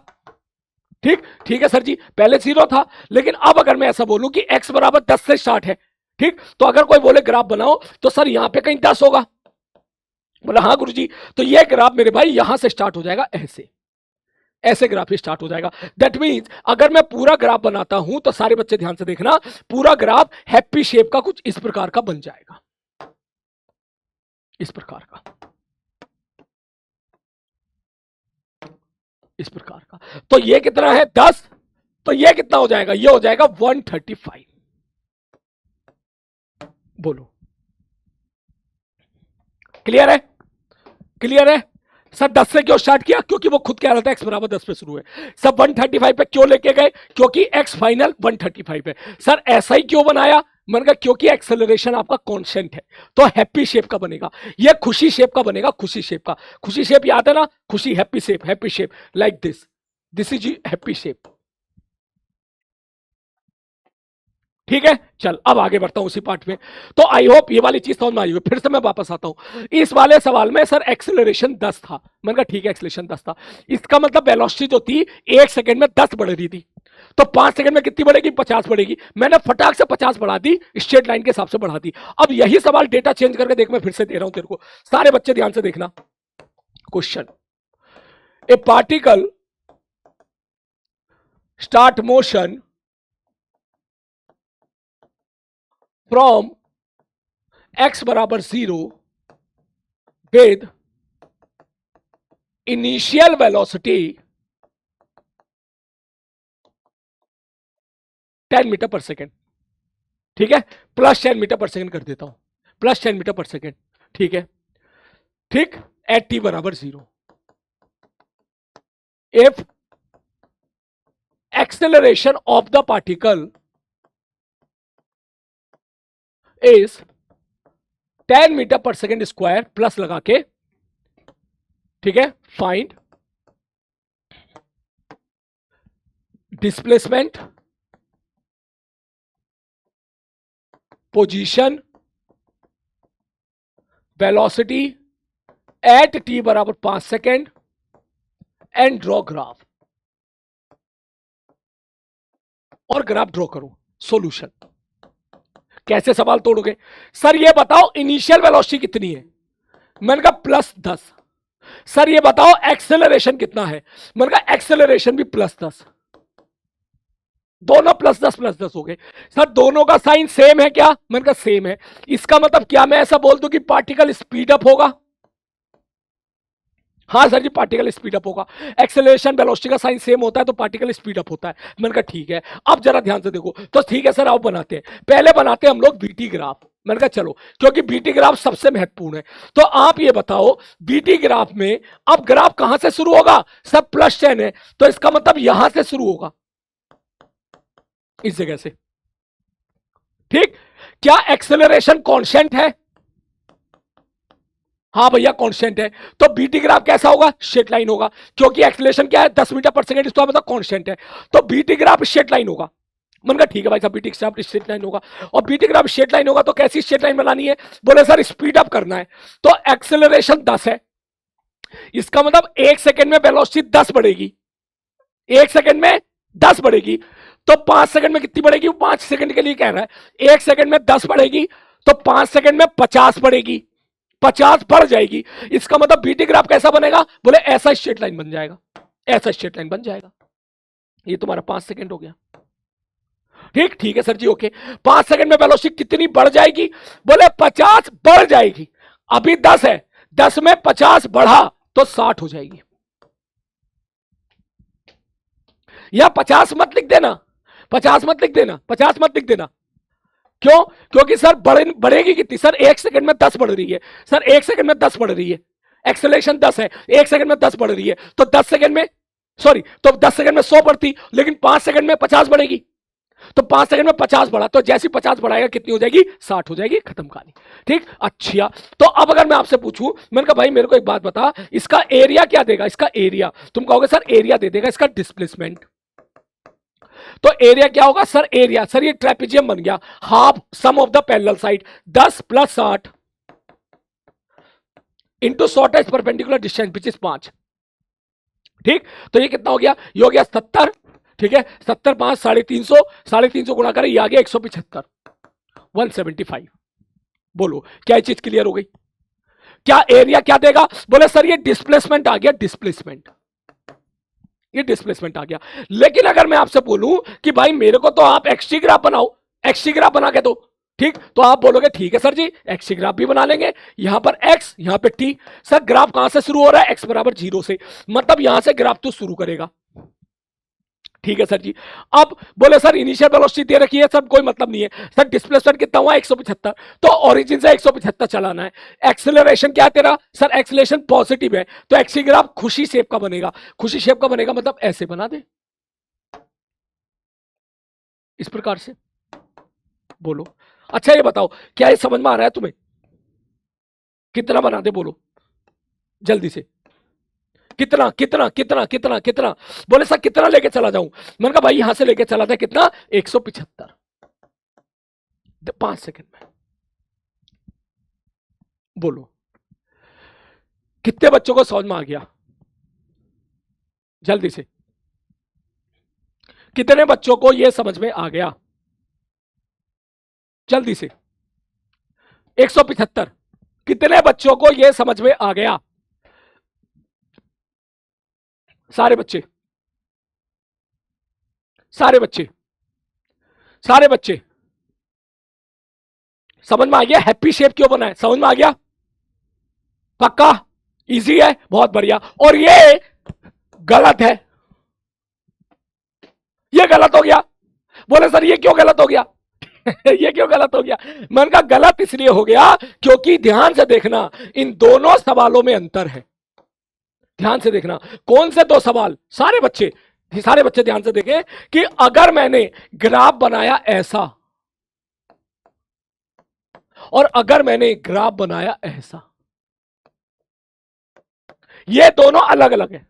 ठीक है सर जी, पहले 0 था, लेकिन अब अगर मैं ऐसा बोलूं कि x बराबर 10 से स्टार्ट है, ठीक, तो अगर कोई बोले ग्राफ बनाओ, तो सर यहां पे कहीं 10 होगा। बोला हाँ गुरुजी, तो ये ग्राफ मेरे भाई यहां से स्टार्ट हो जाएगा, ऐसे ग्राफ ही स्टार्ट हो जाएगा। दैट मींस अगर मैं पूरा ग्राफ बनाता हूं, तो सारे बच्चे ध्यान से देखना, पूरा ग्राफ हैप्पी शेप का कुछ इस प्रकार का बन जाएगा, इस प्रकार का, इस प्रकार का। तो ये कितना है? 10, तो ये कितना हो जाएगा? ये हो जाएगा 135। बोलो क्लियर है? क्लियर है? सर 10 से क्यों स्टार्ट किया? क्योंकि वो खुद कह रहा था x बराबर 10 पे शुरू है। सब 135 पे क्यों लेके गए? क्योंकि x फाइनल 135 है। सर ऐसा ही क्यों बनाया? मैंने कहा क्योंकि एक्सेलरेशन आपका कांस्टेंट है, तो हैप्पी शेप का बनेगा, ये खुशी शेप का बनेगा, खुशी शेप का। खुशी शेप याद है ना? खुशी, happy shape like this is happy shape. ठीक है, चल अब आगे बढ़ता हूं उसी पार्ट में। तो आई होप ये वाली चीज समझ में आई हो। फिर से मैं वापस आता हूं, इस वाले सवाल में सर एक्सेलरेशन 10 था। मैंने कहा ठीक है, एक्सेलरेशन 10 था, इसका मतलब वेलोसिटी जो थी 1 सेकंड में 10 बढ़ रही थी, तो 5 सेकंड में कितनी बढ़ेगी? 50 बढ़ेगी। मैंने फटाक से 50 बढ़ा दी, स्ट्रेट लाइन के हिसाब से बढ़ा दी। अब यही सवाल डेटा चेंज करके देख, मैं फिर से दे रहा हूं तेरे को, सारे बच्चे ध्यान से देखना। Question, A particle start motion from x बराबर 0 with initial velocity 10 मीटर पर सेकेंड। ठीक है, प्लस 10 मीटर पर सेकेंड कर देता हूं, प्लस 10 मीटर पर सेकेंड। ठीक है, ठीक, एट t बराबर 0, if acceleration of the particle is 10 metre पर सेकेंड स्क्वायर, प्लस लगा के, ठीक है, find displacement, position, velocity at t बराबर 5 सेकेंड एंड ड्रॉ ग्राफ। और ग्राफ ड्रॉ करो। सॉल्यूशन कैसे सवाल तोड़ोगे? सर ये बताओ इनिशियल वेलोसिटी कितनी है? मैंने कहा प्लस 10। सर ये बताओ एक्सेलरेशन कितना है? मैंने कहा एक्सेलरेशन भी प्लस 10। दोनों प्लस 10 हो गए। सर दोनों का साइन सेम है क्या? मैंने कहा सेम है। इसका मतलब क्या मैं ऐसा बोल दूं कि पार्टिकल स्पीड अप होगा? हाँ सर जी, पार्टिकल स्पीड अप होगा। एक्सेलरेशन वेलोसिटी का साइन सेम होता है तो पार्टिकल स्पीड अप होता है। मैंने कहा ठीक है। अब जरा ध्यान से देखो, तो ठीक है सर आओ बनाते हैं। पहले बनाते हैं हम लोग बीटी ग्राफ। मैंने कहा चलो, क्योंकि बीटी ग्राफ सबसे महत्वपूर्ण है। तो आप ये बताओ बीटी ग्राफ में अब ग्राफ कहां से शुरू होगा? सब प्लस 10 है, तो इसका मतलब यहां से शुरू होगा, इस जगह से। ठीक, क्या एक्सेलरेशन कांस्टेंट है? हाँ भैया कांस्टेंट है। तो बीटी ग्राफ कैसा होगा? स्ट्रेट लाइन होगा, क्योंकि एक्सेलरेशन क्या है? 10 मीटर पर सेकंड, इसका मतलब कांस्टेंट है। तो बीटी ग्राफ स्ट्रेट लाइन होगा। मैंने कहा ठीक है भाई साहब, बीटी ग्राफ स्ट्रेट लाइन होगा। और बीटी ग्राफ स्ट्रेट लाइन होगा तो कैसी स्ट्रेट लाइन बनानी है? बोले सर स्पीड अप करना है, तो एक्सेलरेशन 10 है, इसका मतलब 1 सेकंड में वेलोसिटी 10 बढ़ेगी। 1 सेकंड में 10 बढ़ेगी, तो 5 सेकंड में कितनी बढ़ेगी? 5 सेकंड के लिए कह रहा है। 1 सेकंड में 10 बढ़ेगी, तो 5 सेकंड में 50 बढ़ेगी। 50 बढ़ जाएगी, इसका मतलब बीटी ग्राफ कैसा बनेगा? बोले ऐसा स्ट्रेट लाइन बन जाएगा, ऐसा स्ट्रेट लाइन बन जाएगा। ये तुम्हारा 5 सेकंड हो गया। ठीक है सर जी, ओके। 5 सेकंड में वेलोसिटी कितनी बढ़ जाएगी? बोले 50 बढ़ जाएगी। अभी 10 है, 10 में 50 बढ़ा तो 60 हो जाएगी। या 50 मत लिख देना, 50 मत लिख देना, 50 मत लिख देना। क्यों? क्योंकि सर बढ़ेगी कितनी? सर 1 सेकंड में 10 बढ़ रही है, सर 1 सेकंड में 10 बढ़ रही है, एक्सेलरेशन 10 है, 1 सेकंड में 10 बढ़ रही है, तो 10 सेकंड में सॉरी तो 10 सेकंड में 100 बढ़ती, लेकिन 5 सेकंड में 50 बढ़ेगी, तो 5 सेकंड में 50 बढ़ा, तो जैसी 50 बढ़ाएगा कितनी हो जाएगी? 60 हो जाएगी, खत्म कहानी। ठीक, अच्छा। तो अब अगर मैं आपसे पूछूं, मैंने कहा भाई मेरे को एक बात बता, इसका एरिया क्या देगा? इसका एरिया तुम कहोगे सर एरिया दे देगा इसका डिस्प्लेसमेंट। तो एरिया क्या होगा सर? एरिया, सर ये ट्रेपेजियम बन गया, half sum of the parallel side 10 + 60 into shortest perpendicular distance which is 5। ठीक, तो ये कितना हो गया? ये हो गया 70। ठीक है, 70 5 350, 350 गुणा करें, ये आ गया 175, 175। बोलो क्या ये चीज क्लियर हो गई? क्या एरिया क्या देगा? बोले सर ये डिस्प्लेसमेंट आ गया, डिस्प्लेसमेंट, ये डिस्प्लेसमेंट आ गया। लेकिन अगर मैं आपसे बोलूं कि भाई मेरे को तो आप एक्सटी ग्राफ बनाओ, एक्सटी ग्राफ बना के दो, ठीक, तो आप बोलोगे ठीक है सर जी एक्सटी ग्राफ भी बना लेंगे, यहां पर एक्स यहां पे टी। सर ग्राफ कहां से शुरू हो रहा है? एक्स बराबर 0 से, मतलब यहां से ग्राफ तो शुरू करेगा। ठीक है सर जी। अब बोले सर इनिशियल वेलोसिटी दे रखी है, सर कोई मतलब नहीं है, सर डिस्प्लेसमेंट कितना हुआ? 175, तो ओरिजिन से 175 चलाना है। एक्सेलरेशन क्या है तेरा? सर एक्सेलरेशन पॉजिटिव है, तो एक्सी ग्राफ खुशी शेप का बनेगा। खुशी शेप का बनेगा मतलब ऐसे बना दे, इस प्रकार से। बोलो अच्छा ये बताओ क्या ये समझ में आ रहा है तुम्हें? कितना बना दे बोलो जल्दी से, कितना कितना कितना कितना कितना? बोले सर कितना लेके चला जाऊं? मैंने कहा भाई यहां से लेके चला जाए कितना? 175, 5 सेकंड में। बोलो कितने बच्चों को समझ में आ गया? जल्दी से, कितने बच्चों को यह समझ में आ गया? जल्दी से, 175, कितने बच्चों को यह समझ में आ गया? सारे बच्चे, सारे बच्चे, सारे बच्चे समझ में आ गया? हैप्पी शेप क्यों बना है? समझ में आ गया? पक्का? इजी है, बहुत बढ़िया। और ये गलत है, ये गलत हो गया। बोले सर ये क्यों गलत हो गया? ये क्यों गलत हो गया? मैंने कहा गलत इसलिए हो गया क्योंकि ध्यान से देखना इन दोनों सवालों में अंतर है। ध्यान से देखना कौन से दो सवाल? सारे बच्चे ध्यान से देखें कि अगर मैंने ग्राफ बनाया ऐसा और अगर मैंने ग्राफ बनाया ऐसा, ये दोनों अलग अलग है।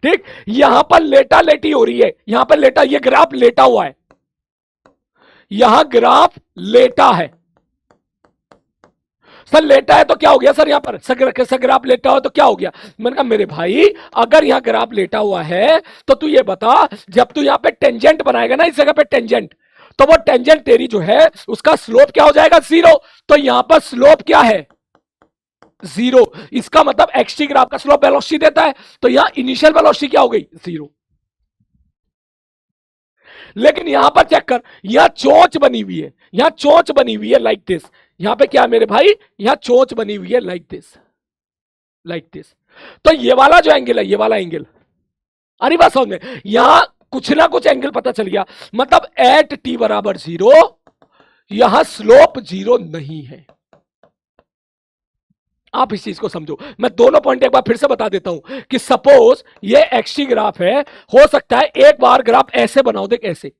ठीक, यहां पर लेटा लेटी हो रही है, यहां पर लेटा, ये ग्राफ लेटा हुआ है, यहां ग्राफ लेटा है। सर लेटा है तो क्या हो गया? सर यहां पर सर ग्राफ लेटा हो तो क्या हो गया? मैंने कहा मेरे भाई अगर यहां ग्राफ लेटा हुआ है तो तू ये बता, जब तू यहां पे टेंजेंट बनाएगा ना, इस जगह पे टेंजेंट, तो वो टेंजेंट तेरी जो है उसका स्लोप क्या हो जाएगा? 0। तो यहां पर स्लोप क्या है? 0। इसका मतलब एक्सटी ग्राफ का स्लोप वेलोसिटी देता है, तो यहां इनिशियल वेलोसिटी क्या हो गई? 0। लेकिन यहां पर चेक कर, यहां चोंच बनी हुई है, यहां चोंच बनी हुई है लाइक दिस। यहां पे क्या है मेरे भाई? यहां चोंच बनी हुई है लाइक दिस, लाइक दिस। तो ये वाला जो एंगल है, ये वाला एंगल, अरे बात समझ में, यहां कुछ ना कुछ एंगल पता चल गया, मतलब एट टी बराबर 0 यहां स्लोप 0 नहीं है। आप इस चीज को समझो। मैं दोनों पॉइंट एक बार फिर से बता देता हूं कि सपोज ये एक्सटी ग्राफ है, हो सकता है एक बार ग्राफ ऐसे बनाओ, देख ऐसे,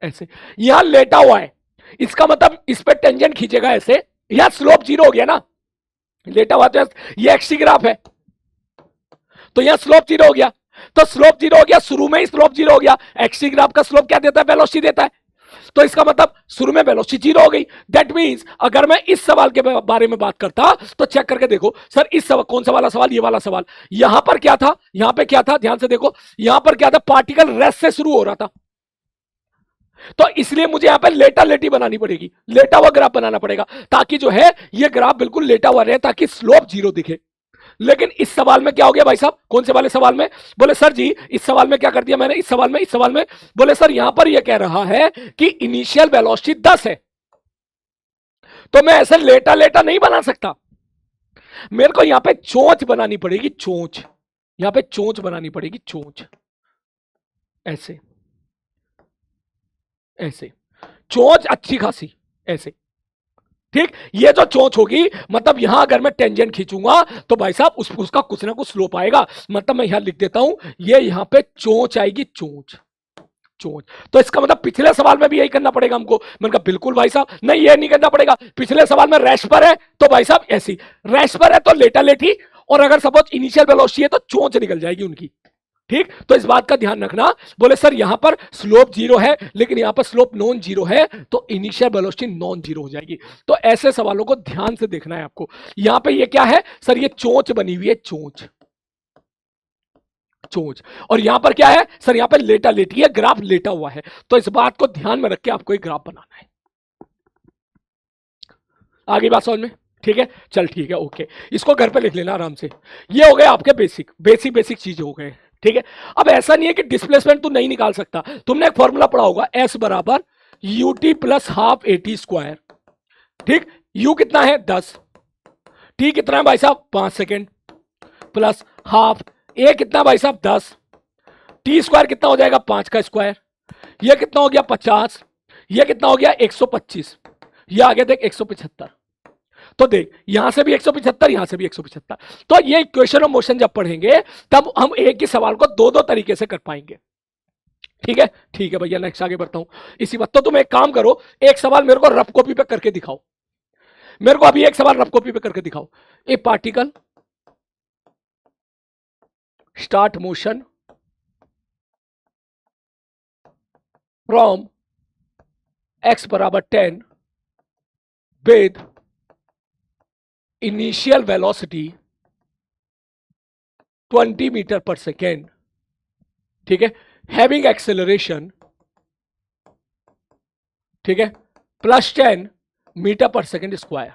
ऐसे यहां लेटा हुआ है, इसका मतलब इस पे टेंजेंट खींचेगा ऐसे, यहां स्लोप 0 हो गया ना, लेटा हुआ तो ये एक्सटी ग्राफ है, तो यहां स्लोप 0 हो गया, तो स्लोप 0 हो गया, शुरू में ही स्लोप 0 हो गया। एक्सटी ग्राफ का स्लोप क्या देता है? वेलोसिटी देता है, तो इसका मतलब शुरू में वेलोसिटी 0 हो गई। दैट मींस अगर मैं इस सवाल के बारे में बात करता तो चेक करके देखो सर, इस सवाल कौन सा वाला सवाल? ये वाला सवाल। यहां पर क्या था? यहां पे क्या था? ध्यान से देखो, यहां पर क्या था? पार्टिकल रेस्ट से शुरू हो रहा था, तो इसलिए मुझे यहां पे लेटा लेटी बनानी पड़ेगी, लेटा हुआ ग्राफ बनाना पड़ेगा, ताकि जो है ये ग्राफ बिल्कुल लेटा हुआ रहे, ताकि स्लोप जीरो दिखे। लेकिन इस सवाल में क्या हो गया भाई साहब, कौन से वाले सवाल में? बोले सर जी इस सवाल में क्या कर दिया मैंने, इस सवाल में बोले सर यहां पर यह कह रहा है कि इनिशियल वेलोसिटी 10 है, तो मैं ऐसे लेटा लेटा नहीं बना सकता, मेरे को यहां पे चोंच बनानी पड़ेगी, चोंच, यहां पे चोंच बनानी पड़ेगी, चोंच, ऐसे ऐसे चोंच अच्छी खासी ऐसे, ठीक। ये जो चोंच होगी, मतलब यहां अगर मैं टेंजेंट खींचूंगा तो भाई साहब उसका कुछ ना कुछ स्लोप आएगा, मतलब मैं यहां लिख देता हूं, ये यहां पे चोंच आएगी, चोंच, चोंच। तो इसका मतलब पिछले सवाल में भी यही करना पड़ेगा हमको। मैंने कहा बिल्कुल भाई साहब, नहीं ये नहीं करना पड़ेगा, पिछले सवाल में रैश पर है तो भाई साहब ऐसी, रैश पर है तो लेटा लेटी, और अगर सपोज इनिशियल वेलोसिटी है तो चोंच निकल जाएगी उनकी, ठीक। तो इस बात का ध्यान रखना। बोले सर यहां पर स्लोप जीरो है, लेकिन यहां पर स्लोप नॉन जीरो है, तो इनिशियल वेलोसिटी नॉन जीरो हो जाएगी। तो ऐसे सवालों को ध्यान से देखना है आपको। यहां पे ये क्या है सर, ये चोंच बनी हुई है, चोंच, चोंच, और यहां पर क्या है सर, यहां पर लेटा लेटी है, ग्राफ लेटा हुआ है। तो इस बात को ध्यान में रख के आपको एक ग्राफ बनाना है। आगे बात समझ में, ठीक है, चल ठीक है, ओके, इसको घर पे लिख लेना आराम से। ये हो गए आपके बेसिक चीजें हो गए, ठीक है। अब ऐसा नहीं है कि डिस्प्लेसमेंट तू नहीं निकाल सकता, तुमने एक फॉर्मूला पढ़ा होगा, एस बराबर UT plus half eighty square, ठीक। यू कितना है 10, टी कितना है भाई साहब 5 सेकेंड, प्लस हाफ ए कितना भाई साहब 10, टी स्क्वायर कितना हो जाएगा 5 का स्क्वायर, ये कितना हो गया 50, ये कितना हो गया 125, ये आ गया देख 175। तो देख यहां से भी 175, यहां से भी 175। तो ये इक्वेशन ऑफ मोशन जब पढ़ेंगे तब हम एक ही सवाल को दो दो तरीके से कर पाएंगे, ठीक है भैया, नेक्स्ट आगे बढ़ता हूं इसी बात। तो तुम एक काम करो, एक सवाल मेरे को रफ कॉपी पे करके दिखाओ, मेरे को अभी एक सवाल रफ कॉपी पे करके दिखाओ। ए particle start motion from x बराबर 10 विद इनिशियल वेलोसिटी 20 मीटर पर सेकेंड, ठीक है, हैविंग एक्सेलरेशन, ठीक है, प्लस 10 मीटर पर सेकेंड स्क्वायर।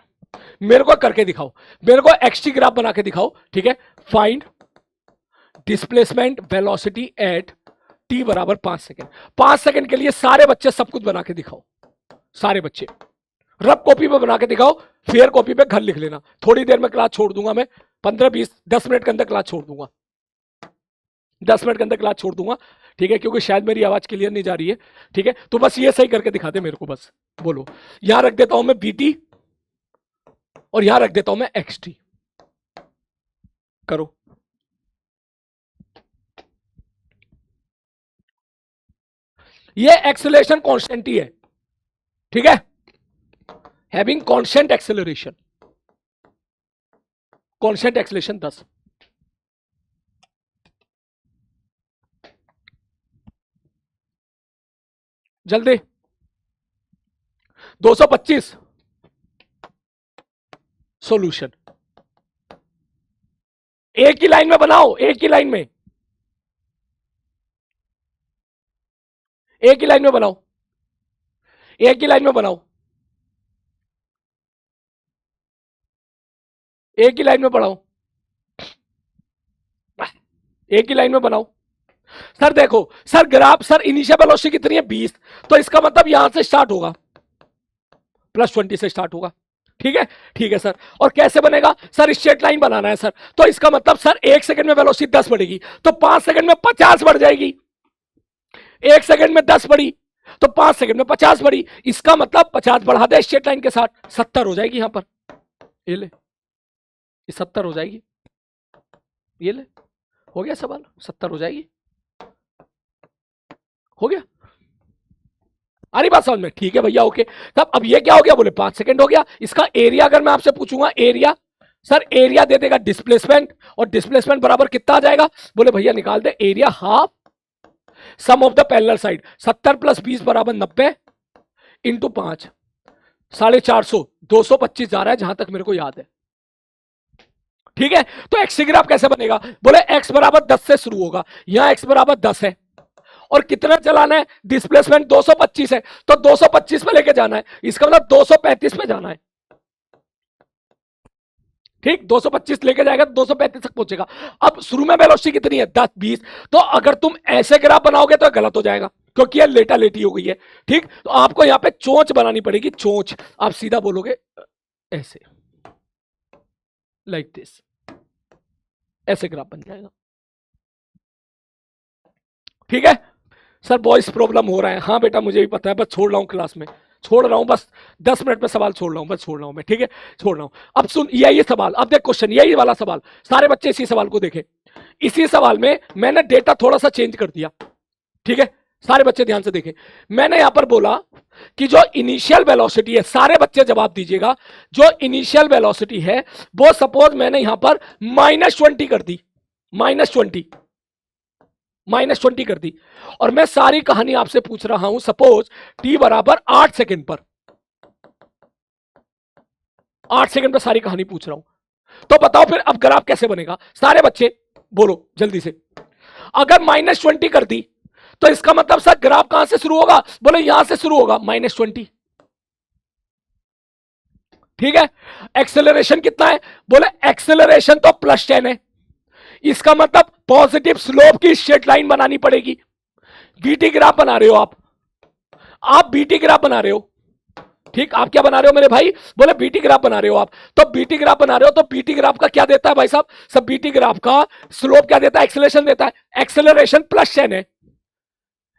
मेरे को करके दिखाओ, मेरे को एक्सटी ग्राफ बना के दिखाओ, ठीक है। Find displacement velocity at T बराबर 5 सेकेंड। 5 सेकेंड के लिए सारे बच्चे सब कुछ बना के दिखाओ, सारे बच्चे रफ कॉपी पे बना के दिखाओ, फेयर कॉपी पे घर लिख लेना। थोड़ी देर में क्लास छोड़ दूंगा मैं, 15-20-10 मिनट के अंदर क्लास छोड़ दूंगा, 10 मिनट के अंदर क्लास छोड़ दूंगा, ठीक है, क्योंकि शायद मेरी आवाज क्लियर नहीं जा रही है, ठीक है। तो बस ये सही करके दिखा दे मेरे को, बस बोलो। यहां रख देता हूं मैं बीटी और यहां रख देता हूं मैं एक्सटी, करो। ये एक्सेलरेशन कांस्टेंट ही है, ठीक है, having constant acceleration, constant acceleration 10। जल्दी 225 सॉल्यूशन, एक ही लाइन में बनाओ, एक ही लाइन में, एक ही लाइन में बनाओ, एक ही लाइन में बनाओ, एक ही लाइन में पढ़ाओ, एक ही लाइन में बनाओ। सर देखो sir, graph sir initial velocity कितनी है 20, तो इसका मतलब यहां से स्टार्ट होगा, प्लस 20 से स्टार्ट होगा, ठीक है सर। और कैसे बनेगा सर, स्ट्रेट लाइन बनाना है सर, तो इसका मतलब सर 1 सेकंड में वेलोसिटी 10 बढ़ेगी, तो 5 सेकंड में 50 बढ़ जाएगी। 1 सेकंड में 10 बढ़ी तो 5 सेकंड में 50 बढ़ी, इसका मतलब 50 बढ़ा दे स्ट्रेट लाइन के साथ, 70 हो जाएगी। यहां पर ये ले, ये 70 हो जाएगी, ये ले, हो गया सवाल, 70 हो जाएगी, हो गया। अरे बात समझ में, ठीक है भैया, ओके। तब अब ये क्या हो गया, बोले 5 सेकंड हो गया। इसका एरिया अगर मैं आपसे पूछूंगा, एरिया सर, एरिया दे देगा डिस्प्लेसमेंट, और डिस्प्लेसमेंट बराबर कितना आ जाएगा, बोले भैया निकाल दे, area half sum of the parallel side, 70 plus 20 बराबर 90 इंटू 5, 450, 225 जा रहा है जहां तक मेरे को याद है, ठीक है। तो एक्स ग्राफ कैसे बनेगा, बोले x बराबर 10 से शुरू होगा, यहां x बराबर 10 है, और कितना चलाना है, डिस्प्लेसमेंट 225 है तो 225 पे लेके जाना है, इसका मतलब 235 पे जाना है। ठीक, 225 लेके जाएगा तो 235 तक पहुंचेगा। अब शुरू में वेलोसिटी कितनी है, 10 20, तो अगर तुम ऐसे ग्राफ बनाओगे तो गलत हो जाएगा क्योंकि ये लेटा लेटी हो गई है। ठीक, तो आपको यहां पे चोंच बनानी पड़ेगी, चोंच। आप सीधा बोलोगे ऐसे, लाइक दिस, ऐसे ग्राफ बन जाएगा। ठीक है सर, वॉइस प्रॉब्लम हो रहा है, हाँ बेटा मुझे भी पता है, बस छोड़ रहा हूं क्लास में, छोड़ रहा हूं, बस 10 मिनट में सवाल छोड़ रहा हूं, बस छोड़ रहा हूं मैं। ठीक है, छोड़ रहा हूं। अब सुन, यही सवाल, अब देख क्वेश्चन, यही वाला सवाल, सारे बच्चे इसी सवाल को देखें। इसी सवाल में मैंने डेटा थोड़ा सा चेंज कर दिया। ठीक है, सारे बच्चे ध्यान से देखें। मैंने यहां पर बोला कि जो इनिशियल वेलोसिटी है, सारे बच्चे जवाब दीजिएगा, जो इनिशियल वेलोसिटी है वो सपोज मैंने यहां पर -20 कर दी, -20 कर दी, और मैं सारी कहानी आपसे पूछ रहा हूं सपोज t बराबर 8 सेकंड पर, 8 सेकंड पर सारी कहानी पूछ रहा हूं। तो बताओ फिर अब ग्राफ कैसे बनेगा, सारे बच्चे बोलो जल्दी से। अगर -20 कर दी तो इसका मतलब सर ग्राफ कहां से शुरू होगा, बोले यहां से शुरू होगा -20। ठीक है, एक्सेलरेशन कितना है, बोले एक्सेलरेशन तो +10 है, इसका मतलब पॉजिटिव स्लोप की स्ट्रेट लाइन बनानी पड़ेगी। बीटी ग्राफ बना रहे हो आप बीटी ग्राफ बना रहे हो। ठीक, आप क्या बना रहे हो मेरे भाई, बोले बीटी ग्राफ बना रहे हो आप, तो बीटी ग्राफ बना रहे हो तो बीटी ग्राफ का क्या देता है भाई साहब, सब बीटी ग्राफ का स्लोप क्या देता है, एक्सेलरेशन देता है, एक्सेलरेशन +10 है,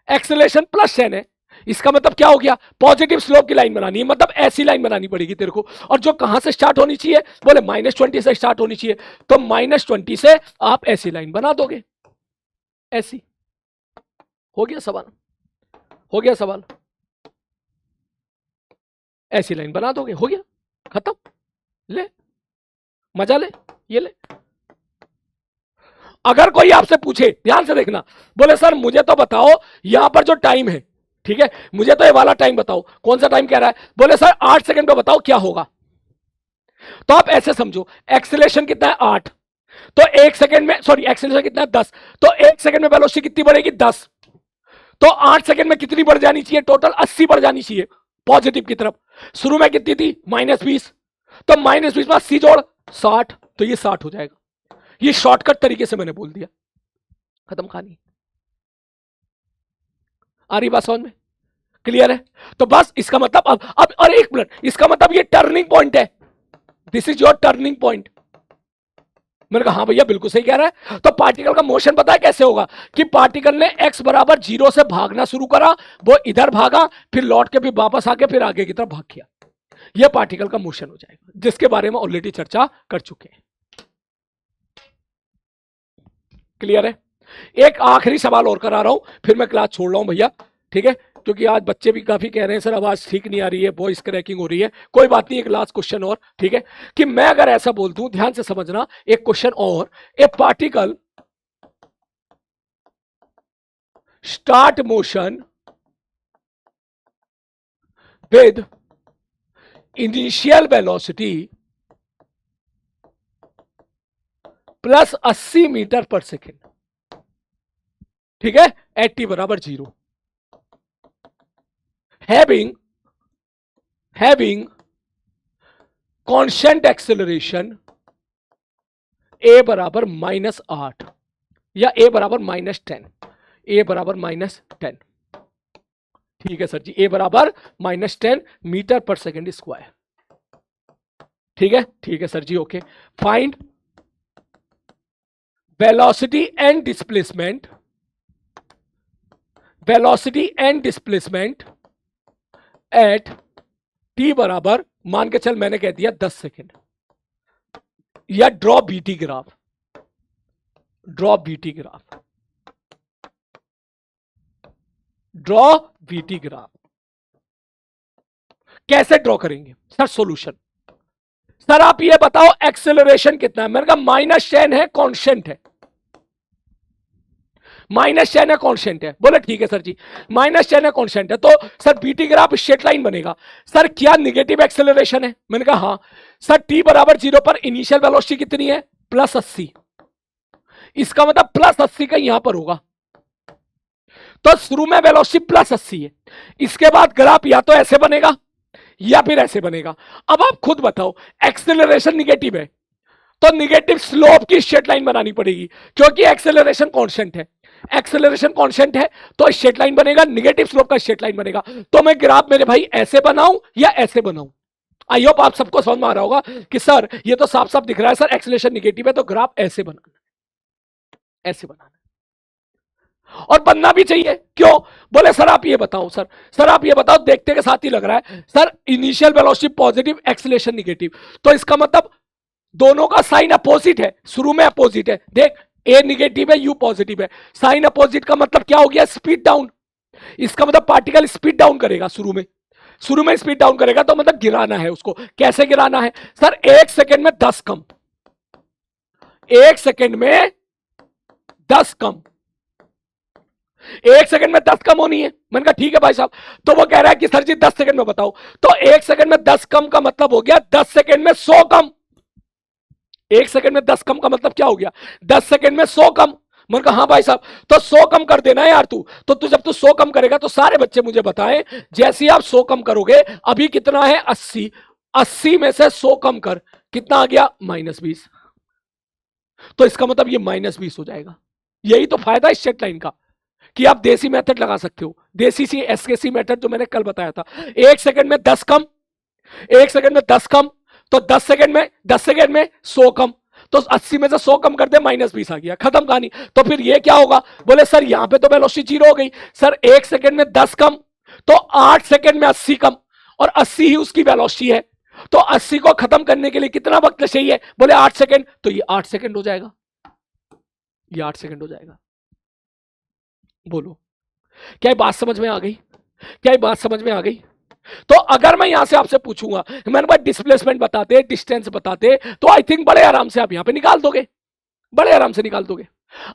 एक्सेलरेशन +10 है, इसका मतलब क्या हो गया, पॉजिटिव स्लोप की लाइन बनानी है, मतलब ऐसी लाइन बनानी पड़ेगी तेरे को, और जो कहां से स्टार्ट होनी चाहिए, बोले -20 से स्टार्ट होनी चाहिए, तो -20 से आप ऐसी लाइन बना दोगे, ऐसी। हो गया सवाल, हो गया सवाल, ऐसी लाइन बना दोगे, हो गया, खत्म। ले, मजा ले, ये ले। अगर कोई आपसे पूछे, ध्यान से देखना, बोले सर मुझे तो बताओ यहां पर जो टाइम है, ठीक है, मुझे तो ये वाला टाइम बताओ, कौन सा टाइम कह रहा है, बोले सर 8 सेकंड पे बताओ क्या होगा। तो आप ऐसे समझो, एक्सेलरेशन कितना है 8, तो 1 सेकंड में, सॉरी एक्सेलरेशन कितना है 10, तो 1 सेकंड में वेलोसिटी कितनी बढ़ेगी 10, तो 8 सेकंड में कितनी बढ़ जानी चाहिए, टोटल 80 बढ़ जानी चाहिए पॉजिटिव की तरफ। शुरू में कितनी थी -20, तो -20 में 80 जोड़ 60, तो ये 60 हो जाएगा। ये शॉर्टकट तरीके से मैंने बोल दिया, खत्म कहानी। आ रही बात समझ में, क्लियर है। तो बस इसका मतलब अब और 1 मिनट, इसका मतलब ये टर्निंग पॉइंट है, this is your turning point. मैंने कहा हाँ भैया बिल्कुल सही कह रहा है। तो पार्टिकल का मोशन पता है कैसे होगा, कि पार्टिकल ने x बराबर 0 से भागना शुरू करा, वो इधर भागा, फिर लौट के फिर वापस आके फिर आगे की तरफ भाग गया, यह पार्टिकल का मोशन हो जाएगा, जिसके बारे में ऑलरेडी चर्चा कर चुके हैं। क्लियर है। एक आखिरी सवाल और करा रहा हूं, फिर मैं क्लास छोड़ रहा हूं भैया, ठीक है, क्योंकि आज बच्चे भी काफी कह रहे हैं सर आवाज ठीक नहीं आ रही है, वॉइस क्रैकिंग हो रही है। कोई बात नहीं, एक लास्ट क्वेश्चन और, ठीक है, कि मैं अगर ऐसा बोल दूं, ध्यान से समझना, एक क्वेश्चन और, a particle start motion with initial velocity +80 metre पर सेकेंड, ठीक है, एट t बराबर 0, having constant acceleration a बराबर -8 या a बराबर -10, a बराबर -10, ठीक है सर जी, a बराबर -10 मीटर पर सेकेंड स्क्वायर, ठीक है sir ji, okay. Find velocity and displacement at t बराबर, मान के चल मैंने कह दिया 10 सेकेंड, या ड्रॉ बीटी ग्राफ, कैसे ड्रॉ करेंगे सर, सॉल्यूशन। सर आप ये बताओ एक्सेलरेशन कितना है, मैंने कहा -10 है, कांस्टेंट है, -10 है, कांस्टेंट है, बोले ठीक है सर जी, -10 है, कांस्टेंट है, तो sir BT graph straight line बनेगा। सर क्या निगेटिव एक्सेलरेशन है, मैंने कहा हाँ। सर t बराबर 0 पर इनिशियल वेलोसिटी कितनी है, +80, इसका मतलब +80 का यहां पर होगा, तो शुरू में वेलोसिटी प्लस 80 है, इसके बाद ग्राफ या तो ऐसे बनेगा या फिर ऐसे बनेगा। अब आप खुद बताओ, एक्सेलरेशन निगेटिव है तो निगेटिव स्लोप की स्ट्रेट लाइन बनानी पड़ेगी, क्योंकि एक्सेलरेशन कांस्टेंट है। एक्सेलरेशन कांस्टेंट है तो स्ट्रेट लाइन बनेगा, निगेटिव स्लोप का स्ट्रेट लाइन बनेगा। तो मैं ग्राफ मेरे भाई ऐसे बनाऊं या ऐसे बनाऊं? आई होप आप सबको समझ में आ रहा होगा कि सर ये तो साफ साफ दिख रहा है सर एक्सेलरेशन निगेटिव है, तो ग्राफ ऐसे बनाना, ऐसे बनाना, और बनना भी चाहिए। क्यों? बोले सर आप ये बताओ, सर आप ये बताओ, देखते के साथ ही लग रहा है sir initial velocity positive, acceleration negative, तो इसका मतलब दोनों का साइन अपोजिट है, शुरू में अपोजिट है। देख, ए निगेटिव है, यू पॉजिटिव है, साइन अपोजिट का मतलब क्या हो गया? Speed down. इसका मतलब पार्टिकल स्पीड डाउन करेगा, शुरू में स्पीड डाउन करेगा, तो मतलब गिराना है उसको। कैसे गिराना है? सर 1 सेकंड में 10 कम, 1 सेकंड में 10 कम, 1 सेकंड में 10 कम होनी है। मैंने कहा ठीक है भाई साहब। तो वो कह रहा है कि सर जी 10 सेकंड में बताओ, तो 1 सेकंड में 10 कम का मतलब हो गया 10 सेकंड में 100 कम। 1 सेकंड में 10 कम का मतलब क्या हो गया? 10 सेकंड में 100 कम। मैंने कहा हाँ भाई साहब, तो 100 कम कर देना है यार तू। तो जब तू 100 कम करेगा तो सारे बच्चे मुझे बताएं, जैसे ही आप 100 कम करोगे, अभी कितना है 80, 80 में से 100 कम कर, कितना आ गया? -20। तो इसका मतलब ये -20 हो जाएगा। यही तो फायदा है स्ट्रेट लाइन का, कि आप देसी मेथड लगा सकते हो, देसी सी एसकेसी मेथड जो मैंने कल बताया था। 1 सेकंड में 10 कम, 1 सेकंड में 10 कम, तो 10 सेकंड में 100 कम, तो 80 में से 100 कम कर दे, -20 आ गया, खत्म कहानी। तो फिर ये क्या होगा? बोले सर यहां पे तो वेलोसिटी 0 हो गई। सर 1 सेकंड में 10 कम, तो 8 सेकंड में 80 कम, और 80 ही उसकी वेलोसिटी है, तो 80 को खत्म करने के लिए कितना वक्त चाहिए? बोले 8 सेकंड, तो ये 8 सेकंड हो जाएगा, ये 8 सेकंड हो जाएगा। बोलो, क्या ये बात समझ में आ गई? क्या ये बात समझ में आ गई? तो अगर मैं यहां से आपसे पूछूंगा, मैंने भाई डिस्प्लेसमेंट बताते, डिस्टेंस बताते, तो आई थिंक बड़े आराम से आप यहां पे निकाल दोगे, बड़े आराम से निकाल दोगे।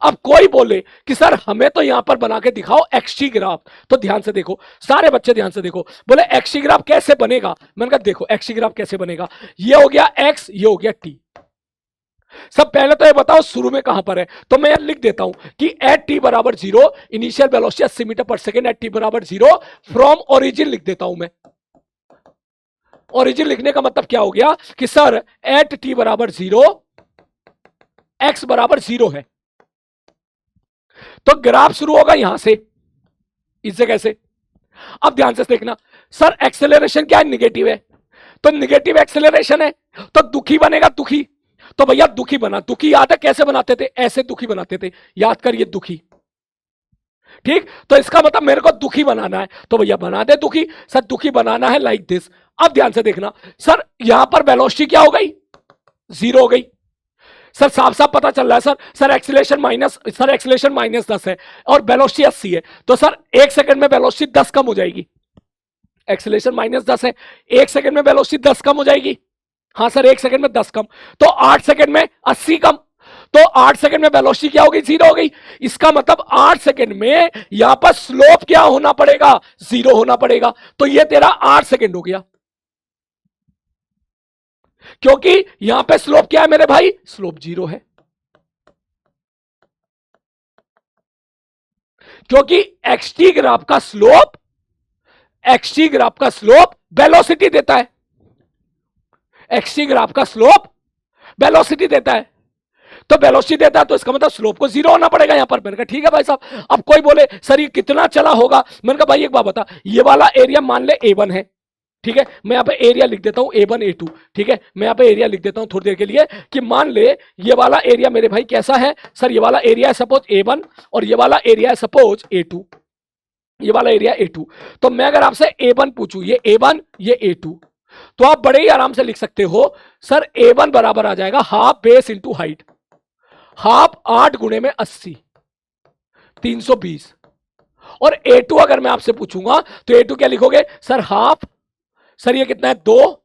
अब कोई बोले कि सर हमें तो यहां पर बना के दिखाओ एक्सटी ग्राफ, तो ध्यान से देखो, सारे बच्चे ध्यान से देखो। बोले एक्सटी ग्राफ कैसे बनेगा? मैंने कहा देखो एक्सटी ग्राफ कैसे बनेगा, ये हो गया एक्स, ये हो गया टी। सब पहले तो ये बताओ शुरू में कहां पर है, तो मैं लिख देता हूं कि एट टी बराबर 0, इनिशियल वेलोसिटी 80 मीटर पर सेकेंड एट टी बराबर 0, फ्रॉम ओरिजिन लिख देता हूं मैं। ओरिजिन लिखने का मतलब क्या हो गया कि सर एट टी बराबर 0, एक्स बराबर 0 है, तो ग्राफ शुरू होगा यहां से, इस जगह से। अब ध्यान से देखना, सर एक्सेलरेशन क्या है? निगेटिव है, तो निगेटिव एक्सेलरेशन है, तो दुखी बनेगा, दुखी। तो भैया दुखी बना, दुखी याद है कैसे बनाते थे? ऐसे दुखी बनाते थे, याद करिए दुखी। ठीक, तो इसका मतलब मेरे को दुखी बनाना है, तो भैया बना दे दुखी। सर दुखी बनाना है लाइक दिस। अब ध्यान से देखना, सर यहां पर वेलोसिटी क्या हो गई? 0 हो गई। सर साफ साफ पता चल रहा है सर एक्सीलरेशन -10 है और वेलोसिटी 80 है, तो सर 1 सेकंड में वेलोसिटी 10 कम हो जाएगी। एक्सीलरेशन -10 है, 1 सेकंड में वेलोसिटी 10 कम हो जाएगी। हाँ सर 1 सेकंड में 10 कम, तो 8 सेकंड में 80 कम, तो 8 सेकंड में वेलोसिटी क्या हो गई? 0 हो गई। इसका मतलब 8 सेकंड में यहां पर स्लोप क्या होना पड़ेगा? 0 होना पड़ेगा। तो ये तेरा 8 सेकंड हो गया, क्योंकि यहां पे स्लोप क्या है मेरे भाई? स्लोप 0 है, क्योंकि एक्सटी ग्राफ का स्लोप वेलोसिटी देता है। एक्सटी ग्राफ का स्लोप वेलोसिटी देता है, तो वेलोसिटी देता है, तो इसका मतलब स्लोप को 0 होना पड़ेगा यहां पर। मैंने कहा ठीक है भाई साहब। अब कोई बोले सर ये कितना चला होगा? मैंने कहा भाई एक बात बता, ये वाला एरिया मान ले A1 है, ठीक है, मैं यहाँ पे एरिया लिख देता हूं A1 A2, ठीक है, मैं यहाँ पे एरिया लिख देता हूं थोड़ी देर के लिए, कि मान ले ये वाला एरिया मेरे भाई कैसा है? सर ये वाला एरिया है सपोज A1, और ये वाला एरिया है सपोज A2, ये वाला एरिया A2। तो मैं अगर आपसे A1 पूछूं, ये A1 ये A2, तो आप बड़े ही आराम से लिख सकते हो, सर A1 बराबर आ जाएगा half base into height, half 8 गुणे में 80, 320। और A2 अगर मैं आपसे पूछूंगा तो A2 क्या लिखोगे? सर हाफ, सर ये कितना है? 2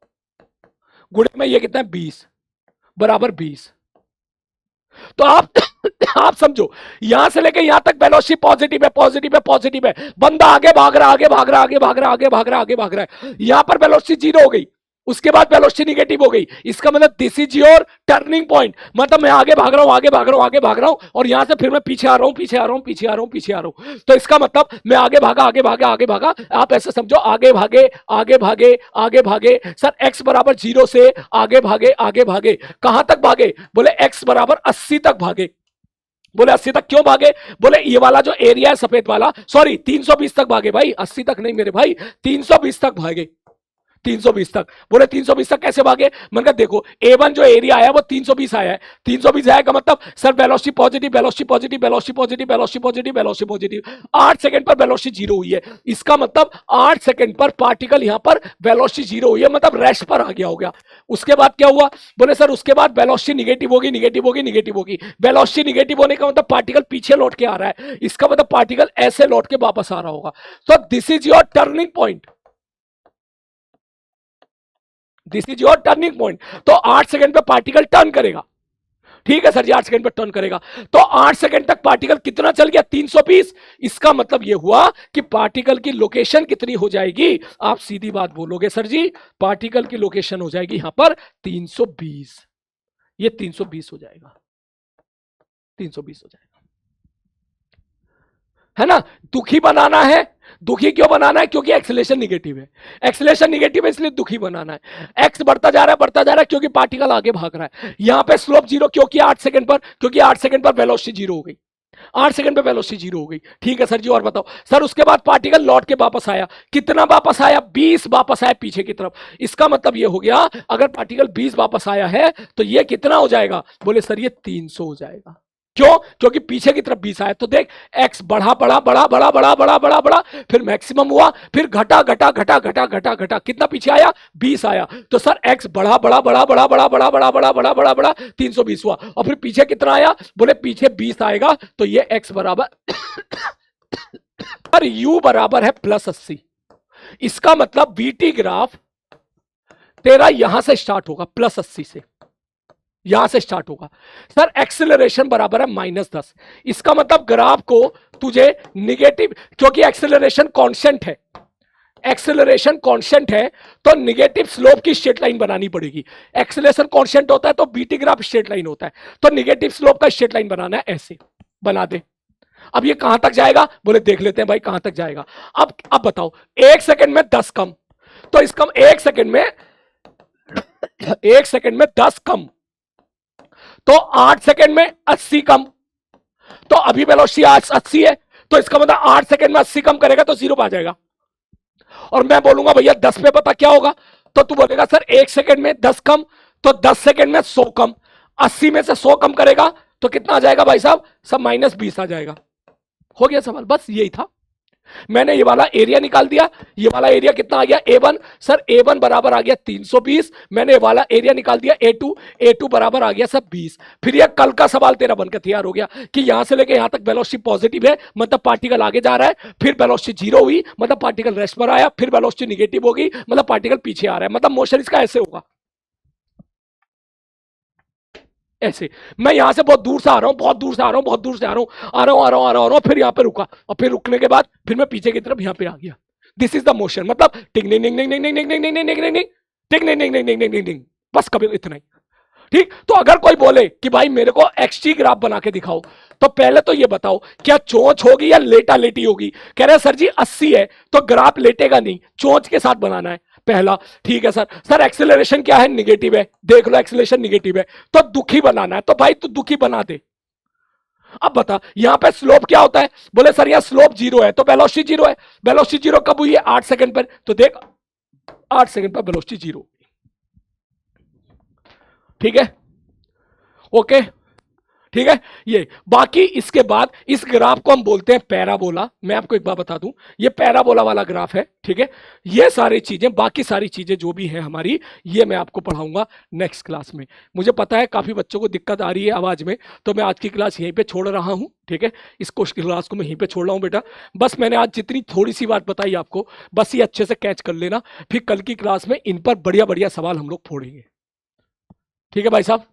गुणे में ये कितना है? 20 बराबर 20। तो आप समझो, यहां से लेके यहां तक वेलोसिटी पॉजिटिव है, पॉजिटिव है, पॉजिटिव है, बंदा आगे भाग रहा, आगे भाग रहा, आगे भाग रहा, आगे भाग रहा, आगे भाग रहा है। यहां पर वेलोसिटी 0 हो गई, उसके बाद वेलोसिटी निगेटिव हो गई, इसका मतलब this is your turning point. मतलब मैं आगे भाग रहा हूं, आगे भाग रहा हूं, आगे भाग रहा हूं, और यहां से फिर मैं पीछे आ रहा हूं, पीछे आ रहा हूं, पीछे आ रहा हूं, पीछे आ रहा हूं। तो इसका मतलब मैं आगे भागा, आगे भागा, आगे भागा, आप ऐसे समझो, आगे भागे, आगे भागे, आगे भागे। सर एक्स बराबर 0 से आगे भागे, आगे भागे, कहां तक भागे? बोले एक्स बराबर 80 तक भागे। बोले 80 तक क्यों भागे? बोले ये वाला जो एरिया है सफेद वाला, सॉरी 320 तक भागे भाई, 80 तक नहीं मेरे भाई, 320 तक भागे, 320 तक। बोले 320 तक कैसे भागे? मैंने कहा देखो A1 जो एरिया आया वो 320 आया है, 320 आया का मतलब sir velocity positive, velocity positive, velocity positive, velocity positive, velocity positive, 8 second पर वेलोसिटी 0 हुई है। इसका मतलब 8 सेकंड पर पार्टिकल यहां पर वेलोसिटी 0 हुई है, मतलब रेस्ट पर आ गया हो गया। उसके बाद क्या हुआ? बोले सर उसके बाद वेलोसिटी निगेटिव होगी, निगेटिव होगी, निगेटिव होगी। वेलोसिटी निगेटिव होने का मतलब पार्टिकल पीछे लौट के आ रहा है, इसका मतलब पार्टिकल ऐसे लौट के वापस आ रहा होगा। तो this is your turning point, this is your turning point. तो 8 सेकंड पे पार्टिकल टर्न करेगा, ठीक है सर जी, 8 सेकंड पे टर्न करेगा। तो 8 सेकंड तक पार्टिकल कितना चल गया? 320। इसका मतलब यह हुआ कि पार्टिकल की लोकेशन कितनी हो जाएगी? आप सीधी बात बोलोगे सर जी, पार्टिकल की लोकेशन हो जाएगी यहां पर 320, ये 320 हो जाएगा, 320 हो जाएगा, है ना? दुखी बनाना है, दुखी क्यों बनाना है? क्योंकि एक्सेलेरेशन निगेटिव है, एक्सेलेरेशन निगेटिव है इसलिए दुखी बनाना है। एक्स बढ़ता जा रहा है, बढ़ता जा रहा है, क्योंकि पार्टिकल आगे भाग रहा है। यहां पे स्लोप 0 क्योंकि 8 सेकंड पर, क्योंकि 8 सेकंड पर वेलोसिटी 0 हो गई, 8 सेकंड पे वेलोसिटी 0 हो गई। ठीक है सर जी, और बताओ सर उसके बाद पार्टिकल लौट के वापस आया, कितना वापस आया? 20 वापस आया पीछे की तरफ। इसका मतलब ये हो गया अगर पार्टिकल 20 वापस आया है तो ये कितना हो जाएगा? बोले सर ये 300 हो जाएगा। क्यों? क्योंकि पीछे की तरफ 20 आया। तो देख एक्स बढ़ा बढ़ा बढ़ा बढ़ा बढ़ा बढ़ा बढ़ा बढ़ा, फिर मैक्सिमम हुआ, फिर घटा घटा घटा घटा घटा घटा, कितना पीछे आया? 20 आया। तो सर एक्स बढ़ा बढ़ा बढ़ा बढ़ा बढ़ा बढ़ा बढ़ा बढ़ा बढ़ा बढ़ा बढ़ा 320 हुआ, और फिर पीछे कितना आया? बोले पीछे 20 आएगा। तो ये एक्स बराबर पर यू बराबर है +80। इसका मतलब बीटी ग्राफ तेरा यहां से स्टार्ट होगा, +80 से यहां से स्टार्ट होगा। सर एक्सेलरेशन बराबर है -10। इसका मतलब ग्राफ को तुझे निगेटिव, क्योंकि एक्सेलरेशन कांस्टेंट है, एक्सेलरेशन कांस्टेंट है तो निगेटिव स्लोप की स्ट्रेट लाइन बनानी पड़ेगी। एक्सेलरेशन कांस्टेंट होता है तो बीटी ग्राफ स्ट्रेट लाइन होता है, तो निगेटिव स्लोप का स्ट्रेट लाइन बनाना है, ऐसे बना दे। अब ये कहां तक जाएगा? बोले देख लेते हैं भाई कहां तक जाएगा। अब बताओ 1 सेकंड में 10 कम, तो इसका 1 सेकंड में 1 सेकंड में 10 कम, तो 8 सेकंड में 80 कम। तो अभी वेलोसिटी 80 है, तो इसका मतलब 8 सेकंड में 80 कम करेगा तो 0 पे आ जाएगा। और मैं बोलूंगा भैया 10 पे पता क्या होगा? तो तू बोलेगा सर 1 सेकंड में 10 कम, तो 10 सेकंड में 100 कम, 80 में से 100 कम करेगा तो कितना आ जाएगा भाई साहब? सब -20 आ जाएगा। हो गया सवाल, बस यही था। मैंने ये वाला एरिया निकाल दिया, ये वाला एरिया कितना आ गया? A1। सर A1 बराबर आ गया 320, मैंने ये वाला एरिया निकाल दिया A2, A2 बराबर आ गया सब 20। फिर ये कल का सवाल तेरा बनकर तैयार हो गया कि यहां से लेके यहां तक वेलोसिटी पॉजिटिव है, मतलब पार्टिकल आगे जा रहा है, फिर वेलोसिटी 0 हुई मतलब पार्टिकल रेस्ट पर आया, फिर वेलोसिटी निगेटिव होगी मतलब पार्टिकल पीछे आ रहा है, मतलब मोशन इसका ऐसे होगा, ऐसे। मैं यहां से बहुत दूर से आ रहा हूं, बहुत दूर से आ रहा हूं, बहुत दूर से आ रहा हूं, आ रहा हूं, आ रहा हूं, आ रहा हूं, फिर यहां पे रुका, और फिर रुकने के बाद फिर मैं पीछे की तरफ यहां पे आ गया। दिस इज द मोशन, मतलब टिंग टिंग टिंग टिंग टिंग टिंग टिंग टिंग टिंग टिंग टिंग टिंग टिंग टिंग टिंग टिंग टिंग टिंग, बस कभी इतना ही। ठीक, तो अगर कोई बोले कि भाई मेरे को एक्सटी ग्राफ बना के दिखाओ, तो पहले तो ये बताओ क्या चोंच होगी या लेटा लेटी होगी? कह रहे सर जी 80 है तो ग्राफ लेटेगा नहीं, चोंच के साथ बनाना है पहला। ठीक है सर। सर एक्सेलरेशन क्या है? निगेटिव है, देख लो एक्सेलरेशन निगेटिव है, तो दुखी बनाना है, तो भाई तू दुखी बना दे। अब बता यहां पे स्लोप क्या होता है? बोले सर यहां स्लोप 0 है तो वेलोसिटी 0 है। वेलोसिटी 0 कब हुई है? 8 सेकंड पर। तो देख 8 सेकंड पर वेलोसिटी 0। ठीक है, ओके, ठीक है। ये बाकी इसके बाद इस ग्राफ को हम बोलते हैं पैराबोला। मैं आपको एक बात बता दूं, ये पैराबोला वाला ग्राफ है, ठीक है। ये सारी चीजें, बाकी सारी चीजें जो भी है हमारी, ये मैं आपको पढ़ाऊंगा नेक्स्ट क्लास में। मुझे पता है काफी बच्चों को दिक्कत आ रही है आवाज में, तो मैं आज की क्लास यहीं पे छोड़ रहा हूं, ठीक है। इसको क्लास को मैं यहीं पे छोड़ रहा हूं बेटा। बस मैंने आज जितनी थोड़ी सी बात बताई आपको, बस ये अच्छे से कैच कर लेना, फिर कल की क्लास में इन पर बढ़िया बढ़िया सवाल हम लोग फोड़ेंगे। ठीक है भाई साहब,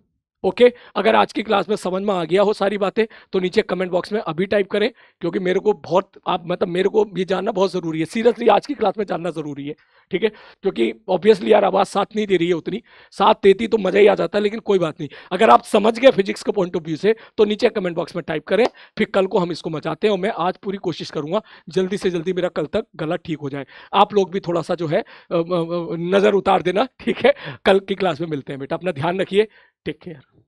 ओके। अगर आज की क्लास में समझ में आ गया हो सारी बातें तो नीचे कमेंट बॉक्स में अभी टाइप करें, क्योंकि मेरे को बहुत, आप मतलब मेरे को ये जानना बहुत जरूरी है, सीरियसली आज की क्लास में जानना जरूरी है। ठीक है, क्योंकि ऑब्वियसली यार आवाज साथ नहीं दे रही है उतनी, साथ देती तो मजा ही आ जाता, लेकिन कोई बात नहीं। अगर आप समझ गए फिजिक्स के पॉइंट ऑफ व्यू से तो नीचे कमेंट बॉक्स में टाइप करें, फिर कल को हम इसको मचाते हैं। और मैं आज पूरी कोशिश करूंगा जल्दी से जल्दी मेरा कल तक गला ठीक हो जाए। आप लोग भी थोड़ा सा जो है नजर उतार देना, ठीक है। कल की क्लास में मिलते हैं बेटा, अपना ध्यान रखिए, टेक केयर।